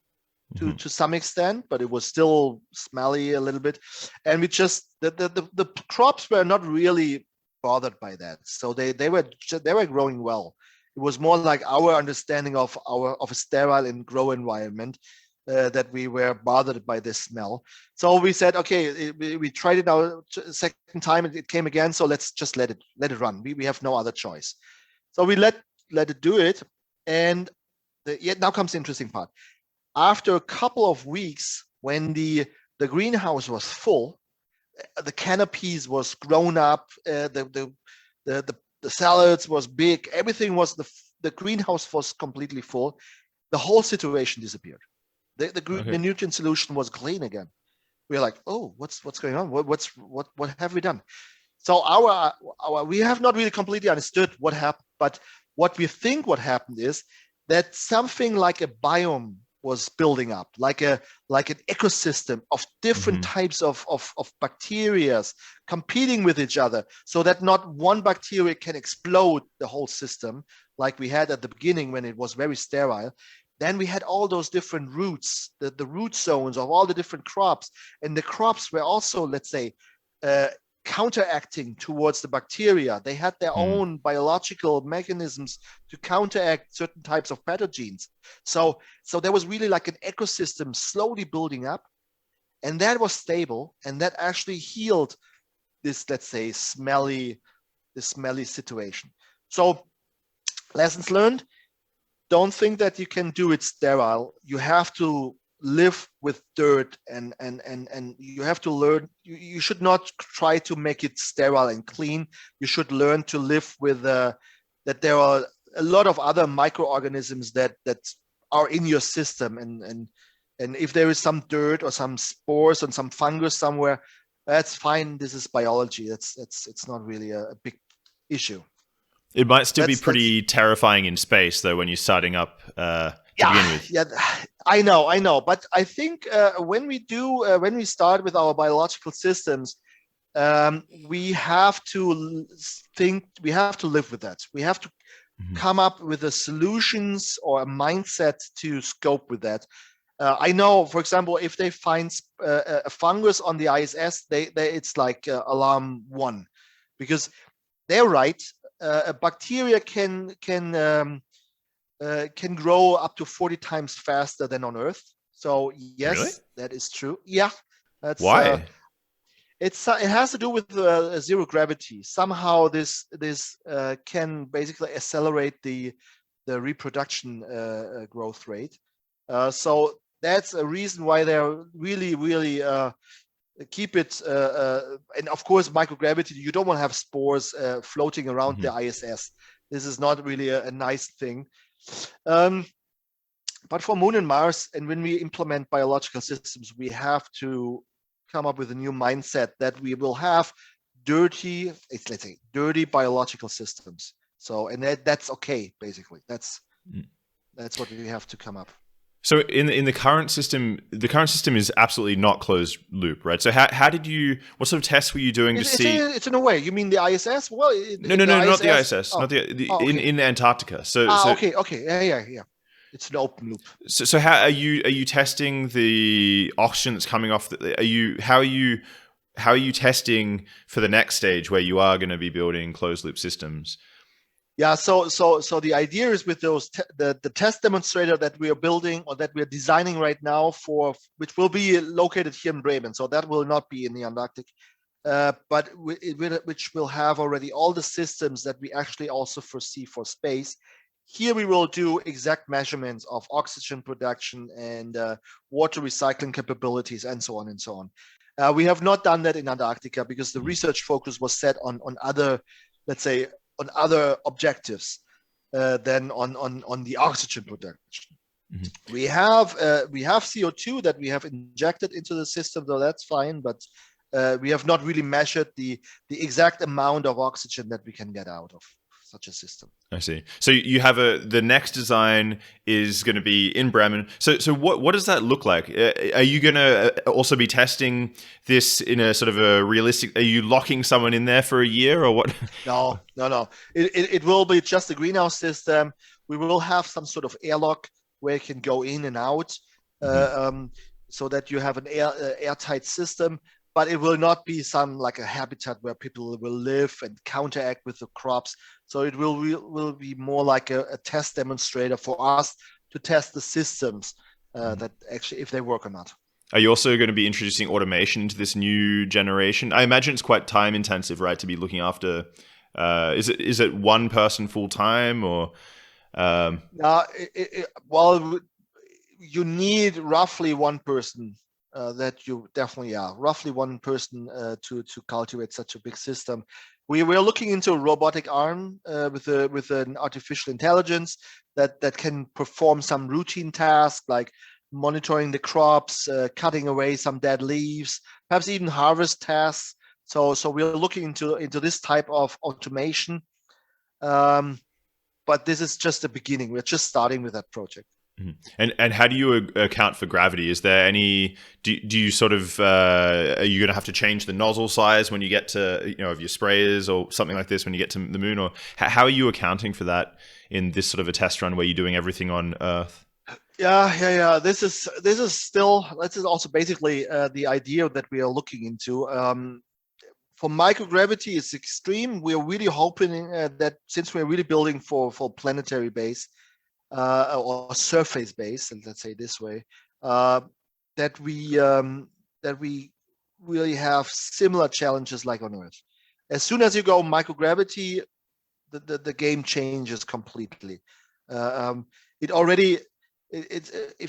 to some extent, but it was still smelly a little bit. And we just the crops were not really bothered by that. So they were growing well. It was more like our understanding of a sterile and grow environment that we were bothered by this smell. So we said, okay, we tried it now a second time, and it came again. So let's just let it run. We have no other choice. So we let it do it, and now comes the interesting part. After a couple of weeks, when the greenhouse was full, the canopies was grown up, the salads was big, everything was the greenhouse was completely full. The whole situation disappeared. The nutrient solution was clean again. We were like, oh, what's going on? What have we done? So our we have not really completely understood what happened, but what we think what happened is that something like a biome was building up, like an ecosystem of different types of bacteria competing with each other, so that not one bacteria can explode the whole system like we had at the beginning when it was very sterile. Then we had all those different roots, the root zones of all the different crops, and the crops were also, let's say, counteracting towards the bacteria. They had their own biological mechanisms to counteract certain types of pathogens. So there was really like an ecosystem slowly building up, and that was stable, and that actually healed this, let's say, smelly situation. So lessons learned: don't think that you can do it sterile. You have to live with dirt, and you have to learn. You should not try to make it sterile and clean. You should learn to live with that there are a lot of other microorganisms that are in your system, and if there is some dirt or some spores and some fungus somewhere, that's fine. This is biology. It's not really a big issue. It might still be pretty terrifying in space, though, when you're starting up to begin with. Yeah, I know. But I think when we start with our biological systems, we have to live with that. We have to come up with the solutions or a mindset to scope with that. I know, for example, if they find a fungus on the ISS, it's like alarm 1, because they're right. A bacteria can grow up to 40 times faster than on Earth. So yes, really? That is true. Yeah, that's why. It has to do with zero gravity. Somehow this can basically accelerate the reproduction growth rate. So that's a reason why they're really keep it, and of course microgravity. You don't want to have spores floating around the ISS. This is not really a nice thing. But for Moon and Mars, and when we implement biological systems, we have to come up with a new mindset that we will have dirty biological systems. So, and that's okay, basically. That's what we have to come up. So in the current system is absolutely not closed loop, right? So what sort of tests were you doing to see? It's in a way. You mean the ISS? Well, no, not the ISS, not in Antarctica. Okay, yeah. It's an open loop. So how are you testing the oxygen that's coming off? How are you testing for the next stage where you are going to be building closed loop systems? Yeah, so the idea is with those the test demonstrator that we are building or that we are designing right now, which will be located here in Bremen. So that will not be in the Antarctic, but which will have already all the systems that we actually also foresee for space. Here we will do exact measurements of oxygen production and water recycling capabilities and so on and so on. We have not done that in Antarctica because the research focus was set on other, let's say, on other objectives than on the oxygen production. We have CO2 that we have injected into the system, though that's fine, but we have not really measured the exact amount of oxygen that we can get out of such a system. I see. So you have the next design is going to be in Bremen. So what does that look like? Are you going to also be testing this in a sort of a realistic? Are you locking someone in there for a year or what? No. It will be just a greenhouse system. We will have some sort of airlock where you can go in and out, so that you have an airtight system. But it will not be some like a habitat where people will live and counteract with the crops. So it will be more like a test demonstrator for us to test the systems that actually if they work or not. Are you also going to be introducing automation into this new generation? I imagine it's quite time intensive, right? To be looking after. Is it one person full time or? Well, you need roughly one person that you definitely roughly one person to cultivate such a big system. We are looking into a robotic arm with an artificial intelligence that can perform some routine tasks like monitoring the crops, cutting away some dead leaves, perhaps even harvest tasks. So we're looking into this type of automation. But this is just the beginning. We're just starting with that project. And how do you account for gravity? Is there any? Do you sort of are you going to have to change the nozzle size when you get to of your sprayers or something like this when you get to the moon? Or how are you accounting for that in this sort of a test run where you're doing everything on Earth? Yeah. This is also basically the idea that we are looking into. For microgravity, it's extreme. We're really hoping that since we're really building for planetary base or surface base, and let's say this way, that we really have similar challenges like on Earth. As soon as you go microgravity, the game changes completely. If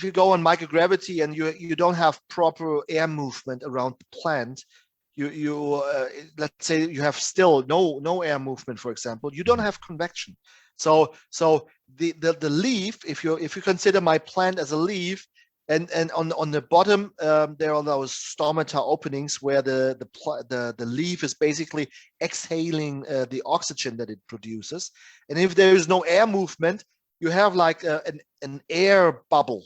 you go on microgravity and you don't have proper air movement around the plant, let's say you have still no air movement, for example, you don't have convection. So the leaf, if you consider my plant as a leaf, and on the bottom there are those stomata openings where the leaf is basically exhaling the oxygen that it produces, and if there is no air movement, you have like an air bubble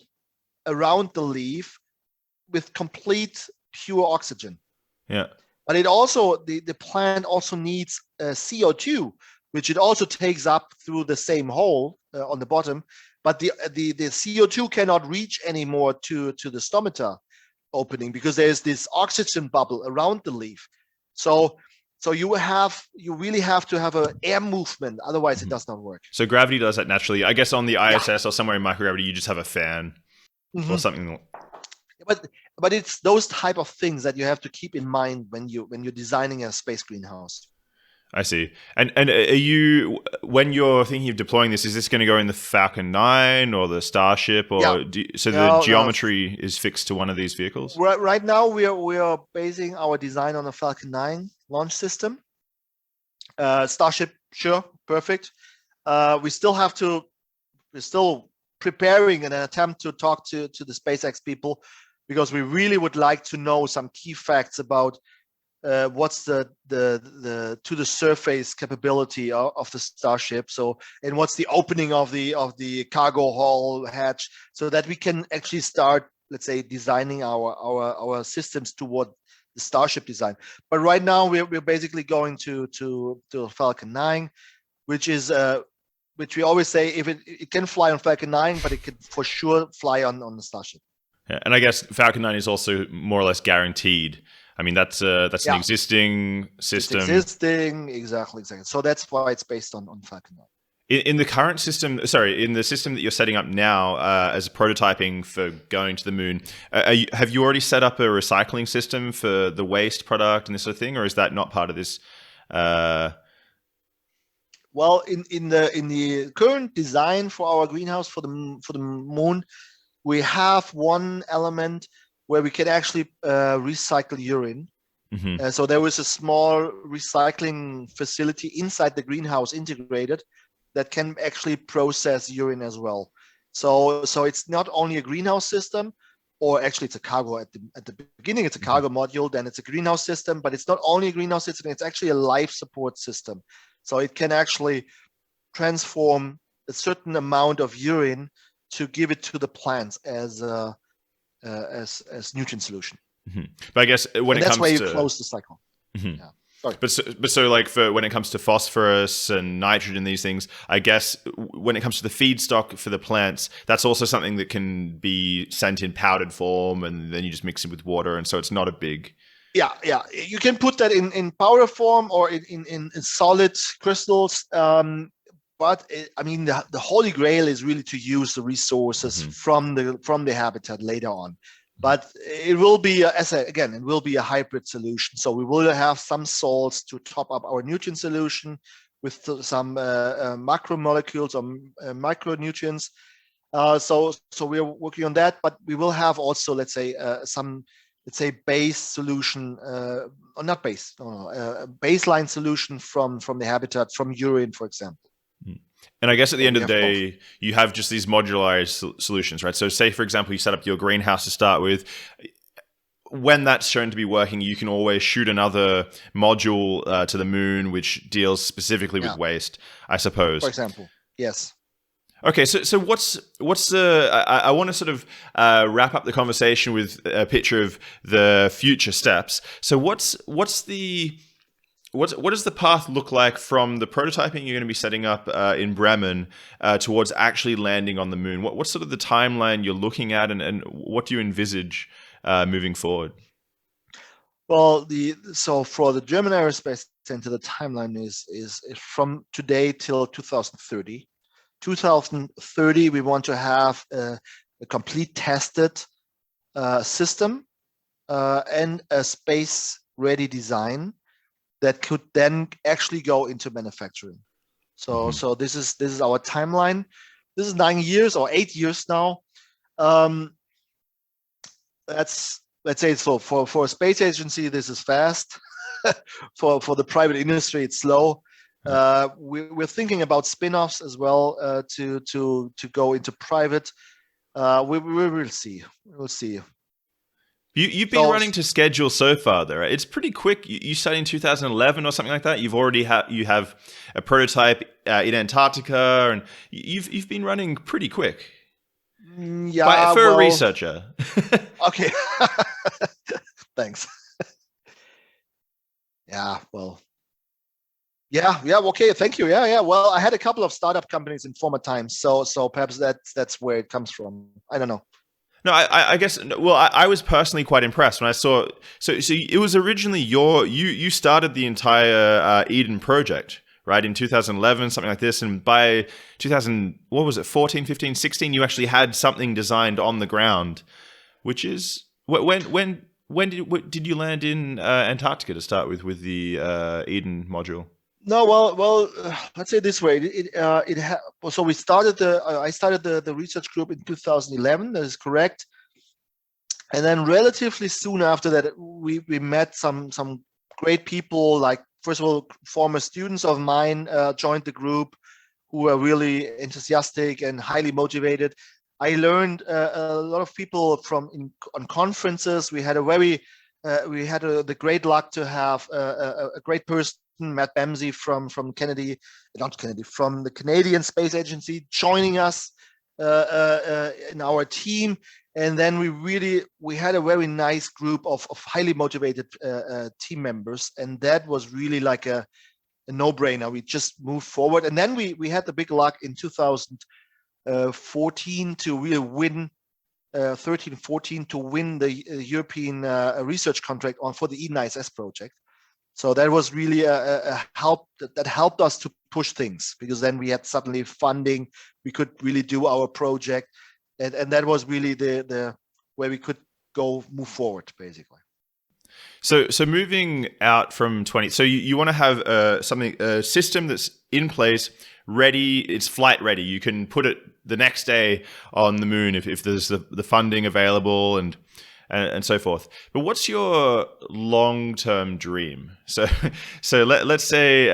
around the leaf with complete pure oxygen. Yeah. But it also the plant also needs CO2, which it also takes up through the same hole on the bottom. But the CO2 cannot reach anymore to the stomata opening because there's this oxygen bubble around the leaf. So you really have to have an air movement, otherwise it does not work. So gravity does that naturally. I guess on the ISS or somewhere in microgravity, you just have a fan or something. But it's those type of things that you have to keep in mind when you're designing a space greenhouse. I see. And are you, when you're thinking of deploying this, is this going to go in the Falcon 9 or the Starship, or the geometry is fixed to one of these vehicles? Right now we are basing our design on a Falcon 9 launch system. Starship, sure, perfect. We're still preparing an attempt to talk to the SpaceX people, because we really would like to know some key facts about what's the to the surface capability of the Starship. So, and what's the opening of the cargo hull hatch, so that we can actually start, let's say, designing our systems toward the Starship design. But right now we're basically going to Falcon 9, which is which we always say, if it can fly on Falcon 9, but it can for sure fly on the Starship. Yeah, and I guess Falcon 9 is also more or less guaranteed. I mean, that's an existing system. It's existing, exactly. So that's why it's based on Falcon 9. In the current system, in the system that you're setting up now as prototyping for going to the moon, have you already set up a recycling system for the waste product and this sort of thing, or is that not part of this? Well, in the current design for our greenhouse for the moon, we have one element where we can actually recycle urine. Mm-hmm. So there was a small recycling facility inside the greenhouse integrated that can actually process urine as well. So it's not only a greenhouse system, or actually it's a cargo at the beginning, it's a cargo module, then it's a greenhouse system, but it's not only a greenhouse system, it's actually a life support system. So it can actually transform a certain amount of urine to give it to the plants as nutrient solution. Mm-hmm. But I guess when that's where you close the cycle. Mm-hmm. Yeah. But so like for when it comes to phosphorus and nitrogen, these things, I guess when it comes to the feedstock for the plants, that's also something that can be sent in powdered form, and then you just mix it with water, and so it's not a big. Yeah. You can put that in powder form or in solid crystals. But I mean, the holy grail is really to use the resources from the habitat later on. But it will be, it will be a hybrid solution. So we will have some salts to top up our nutrient solution with some macromolecules or micronutrients. So we are working on that. But we will have also, let's say, some let's say, base solution, or not base, no, a baseline solution from the habitat, from urine, for example. And I guess at the So end we of the have both. day, you have just these modularized solutions, right? So say, for example, you set up your greenhouse to start with. When that's shown to be working, you can always shoot another module to the moon, which deals specifically with Yeah, waste, I suppose. for example. Yes. Okay, so what's the? I want to sort of wrap up the conversation with a picture of the future steps. So what does the path look like from the prototyping you're going to be setting up in Bremen towards actually landing on the moon? What's sort of the timeline you're looking at, and what do you envisage moving forward? Well, so for the German Aerospace Center, the timeline is from today till 2030. 2030, we want to have a complete tested system and a space-ready design that could then actually go into manufacturing. So, so this is our timeline. This is 9 years or 8 years now. Let's say so for a space agency, this is fast. for the private industry, it's slow. We're thinking about spin-offs as well to go into private. We will see. We'll see. You've been running to schedule so far, though, right? It's pretty quick. You started in 2011 or something like that. You've already you have a prototype in Antarctica, and you've been running pretty quick. Yeah, for a researcher. Okay. Thanks. Yeah, well. Yeah, okay, thank you. Yeah. Well, I had a couple of startup companies in former times, so perhaps that's where it comes from. I don't know. No, I guess. Well, I was personally quite impressed when I saw. So it was originally you started the entire Eden project, right, in 2011, something like this, and by 2000, what was it, 14, 15, 16, you actually had something designed on the ground, which is when did you land in Antarctica to start with the Eden module? No, well, let's say this way. So we started I started the research group in 2011. That is correct. And then relatively soon after that, we met some great people. Like, first of all, former students of mine joined the group who were really enthusiastic and highly motivated. I learned a lot of people on conferences. We had the great luck to have a great person, Matt Bamsey from the Canadian Space Agency, joining us in our team. And then we had a very nice group of highly motivated team members, and that was really like a no-brainer. We just moved forward, and then we had the big luck in 2014 to really win 13-14 to win the European research contract for the Eden ISS project. So that was really a help that helped us to push things, because then we had suddenly funding. We could really do our project, and that was really the where we could move forward, basically. So moving out from 20, so you want to have a system that's in place, ready, it's flight ready. You can put it the next day on the moon if there's the funding available and so forth. But what's your long-term dream? So let's say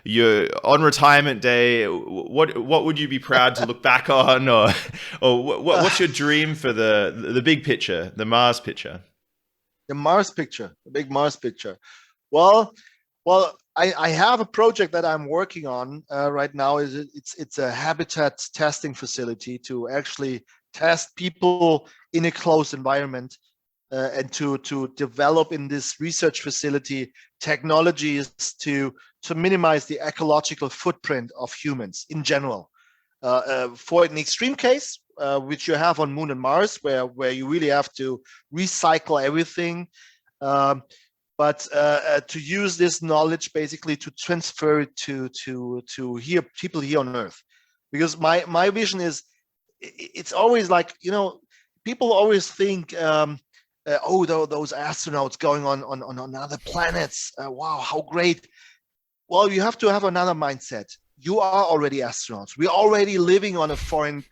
you're on retirement day. What would you be proud to look back on, or what's your dream for the big picture, the Mars picture? The Mars picture, the big Mars picture. Well, I have a project that I'm working on right now. It's a habitat testing facility to actually test people in a closed environment, and to develop in this research facility technologies to minimize the ecological footprint of humans in general. For an extreme case, which you have on Moon and Mars, where you really have to recycle everything, but to use this knowledge basically to transfer it to people here on Earth, because my vision is, it's always like, people always think, those astronauts going on other planets, wow, how great. Well, you have to have another mindset. You are already astronauts. We're already living on a foreign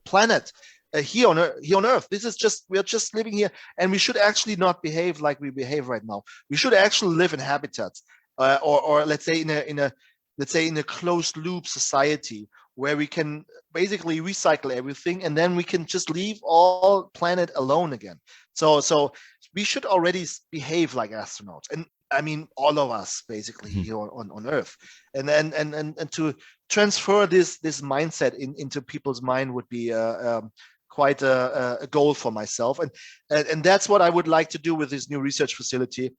planet. here on Earth. We are just living here, and we should actually not behave like we behave right now. We should actually live in habitats, or let's say in a closed loop society where we can basically recycle everything, and then we can just leave all planet alone again. So we should already behave like astronauts, and I mean all of us basically here on Earth, and to transfer this mindset into people's mind would be quite a goal for myself, and that's what I would like to do with this new research facility,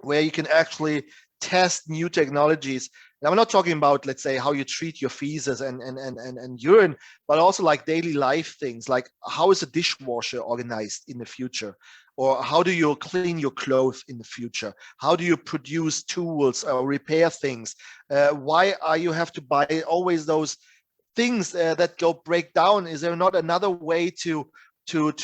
where you can actually test new technologies. And I'm not talking about, let's say, how you treat your feces and urine, but also like daily life things, like how is a dishwasher organized in the future, or how do you clean your clothes in the future? How do you produce tools or repair things? Why are you have to buy always those things that break down? Is there not another way to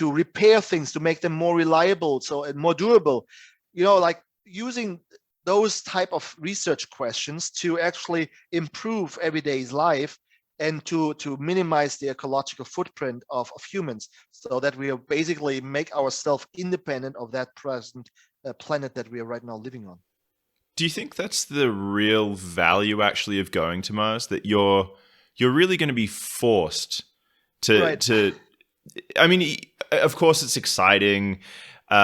repair things to make them more reliable and more durable? Like using those type of research questions to actually improve everyday's life and to minimize the ecological footprint of humans, so that we basically make ourselves independent of that present planet that we are right now living on. Do you think that's the real value actually of going to Mars? That you're really going to be forced to I mean, of course it's exciting. Sure.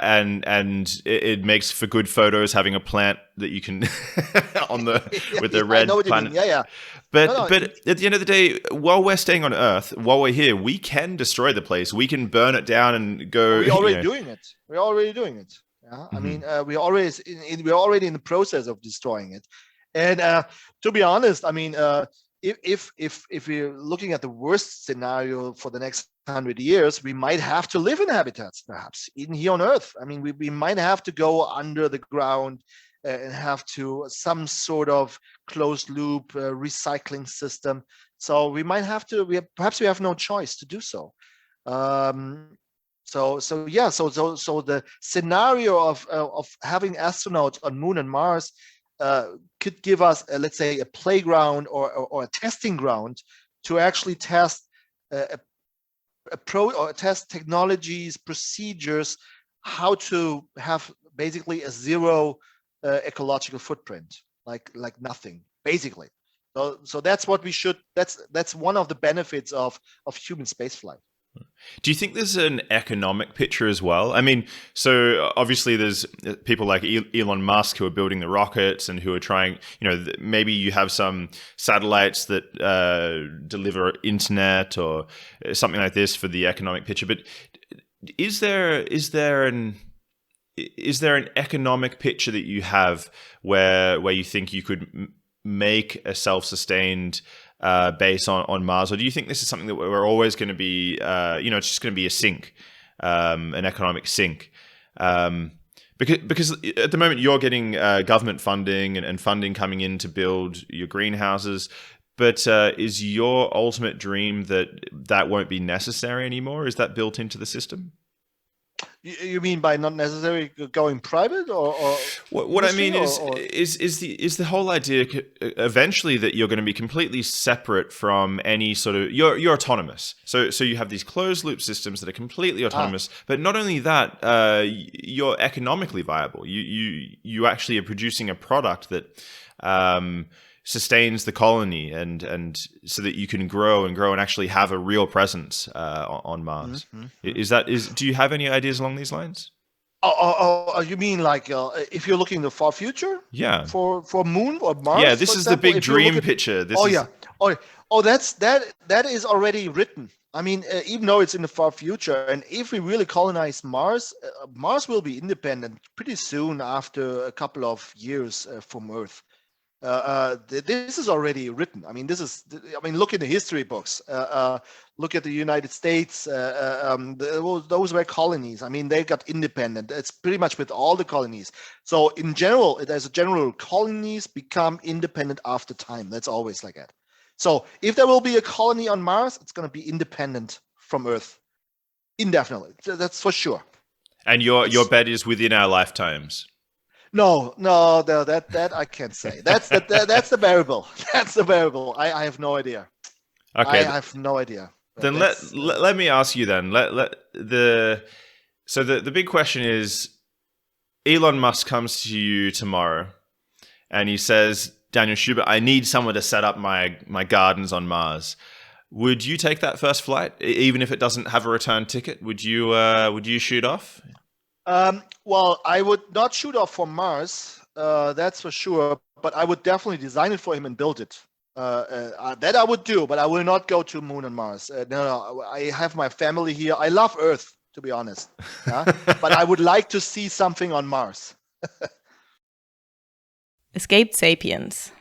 And it makes for good photos having a plant that you can with the red planet. Yeah. But at the end of the day, while we're staying on Earth, while we're here, we can destroy the place. We can burn it down and go. We're already doing it. We're already doing it. Yeah? Mm-hmm. I mean, we're already in the process of destroying it. And to be honest, I mean, if we're looking at the worst scenario for the next 100 years, we might have to live in habitats, perhaps even here on Earth. I mean, we might have to go under the ground and have to some sort of closed loop recycling system. So we might have to. Perhaps we have no choice to do so. So the scenario of having astronauts on Moon and Mars could give us, let's say, a playground or a testing ground to actually test test technologies, procedures, how to have basically a zero ecological footprint, like nothing, basically. So that's what we should. That's one of the benefits of human spaceflight. Do you think there's an economic picture as well? I mean, so obviously there's people like Elon Musk who are building the rockets and who are trying, maybe you have some satellites that deliver internet or something like this for the economic picture. But is there an economic picture that you have where you think you could make a self-sustained base on Mars, or do you think this is something that we're always going to be, it's just going to be a sink, an economic sink? Because at the moment you're getting government funding and funding coming in to build your greenhouses, but is your ultimate dream that won't be necessary anymore? Is that built into the system? You mean by not necessarily going private, or what I mean is the whole idea eventually that you're going to be completely separate from any sort of you're autonomous. So you have these closed loop systems that are completely autonomous. But not only that, you're economically viable. You actually are producing a product that sustains the colony and so that you can grow and actually have a real presence on Mars. Mm-hmm. Do you have any ideas along these lines? Oh, you mean like if you're looking the far future? Yeah. For Moon or Mars? Yeah, this is example, the big dream picture. That is already written. I mean, even though it's in the far future, and if we really colonize Mars, Mars will be independent pretty soon after a couple of years from Earth. This is already written. I mean, look in the history books. Look at the United States. Those were colonies. I mean, they got independent. It's pretty much with all the colonies. So in general, colonies become independent after time. That's always like that. So if there will be a colony on Mars, it's going to be independent from Earth indefinitely. That's for sure. And your bet is within our lifetimes. No, that I can't say. That's the variable. That's the variable. I have no idea. Okay. I have no idea. Then let me ask you then. So the big question is, Elon Musk comes to you tomorrow and he says, Daniel Schubert, I need someone to set up my gardens on Mars. Would you take that first flight, even if it doesn't have a return ticket? Would you shoot off? Well, I would not shoot off for Mars, that's for sure. But I would definitely design it for him and build it. That I would do, but I will not go to Moon and Mars. No, I have my family here. I love Earth, to be honest. But I would like to see something on Mars. Escaped Sapiens.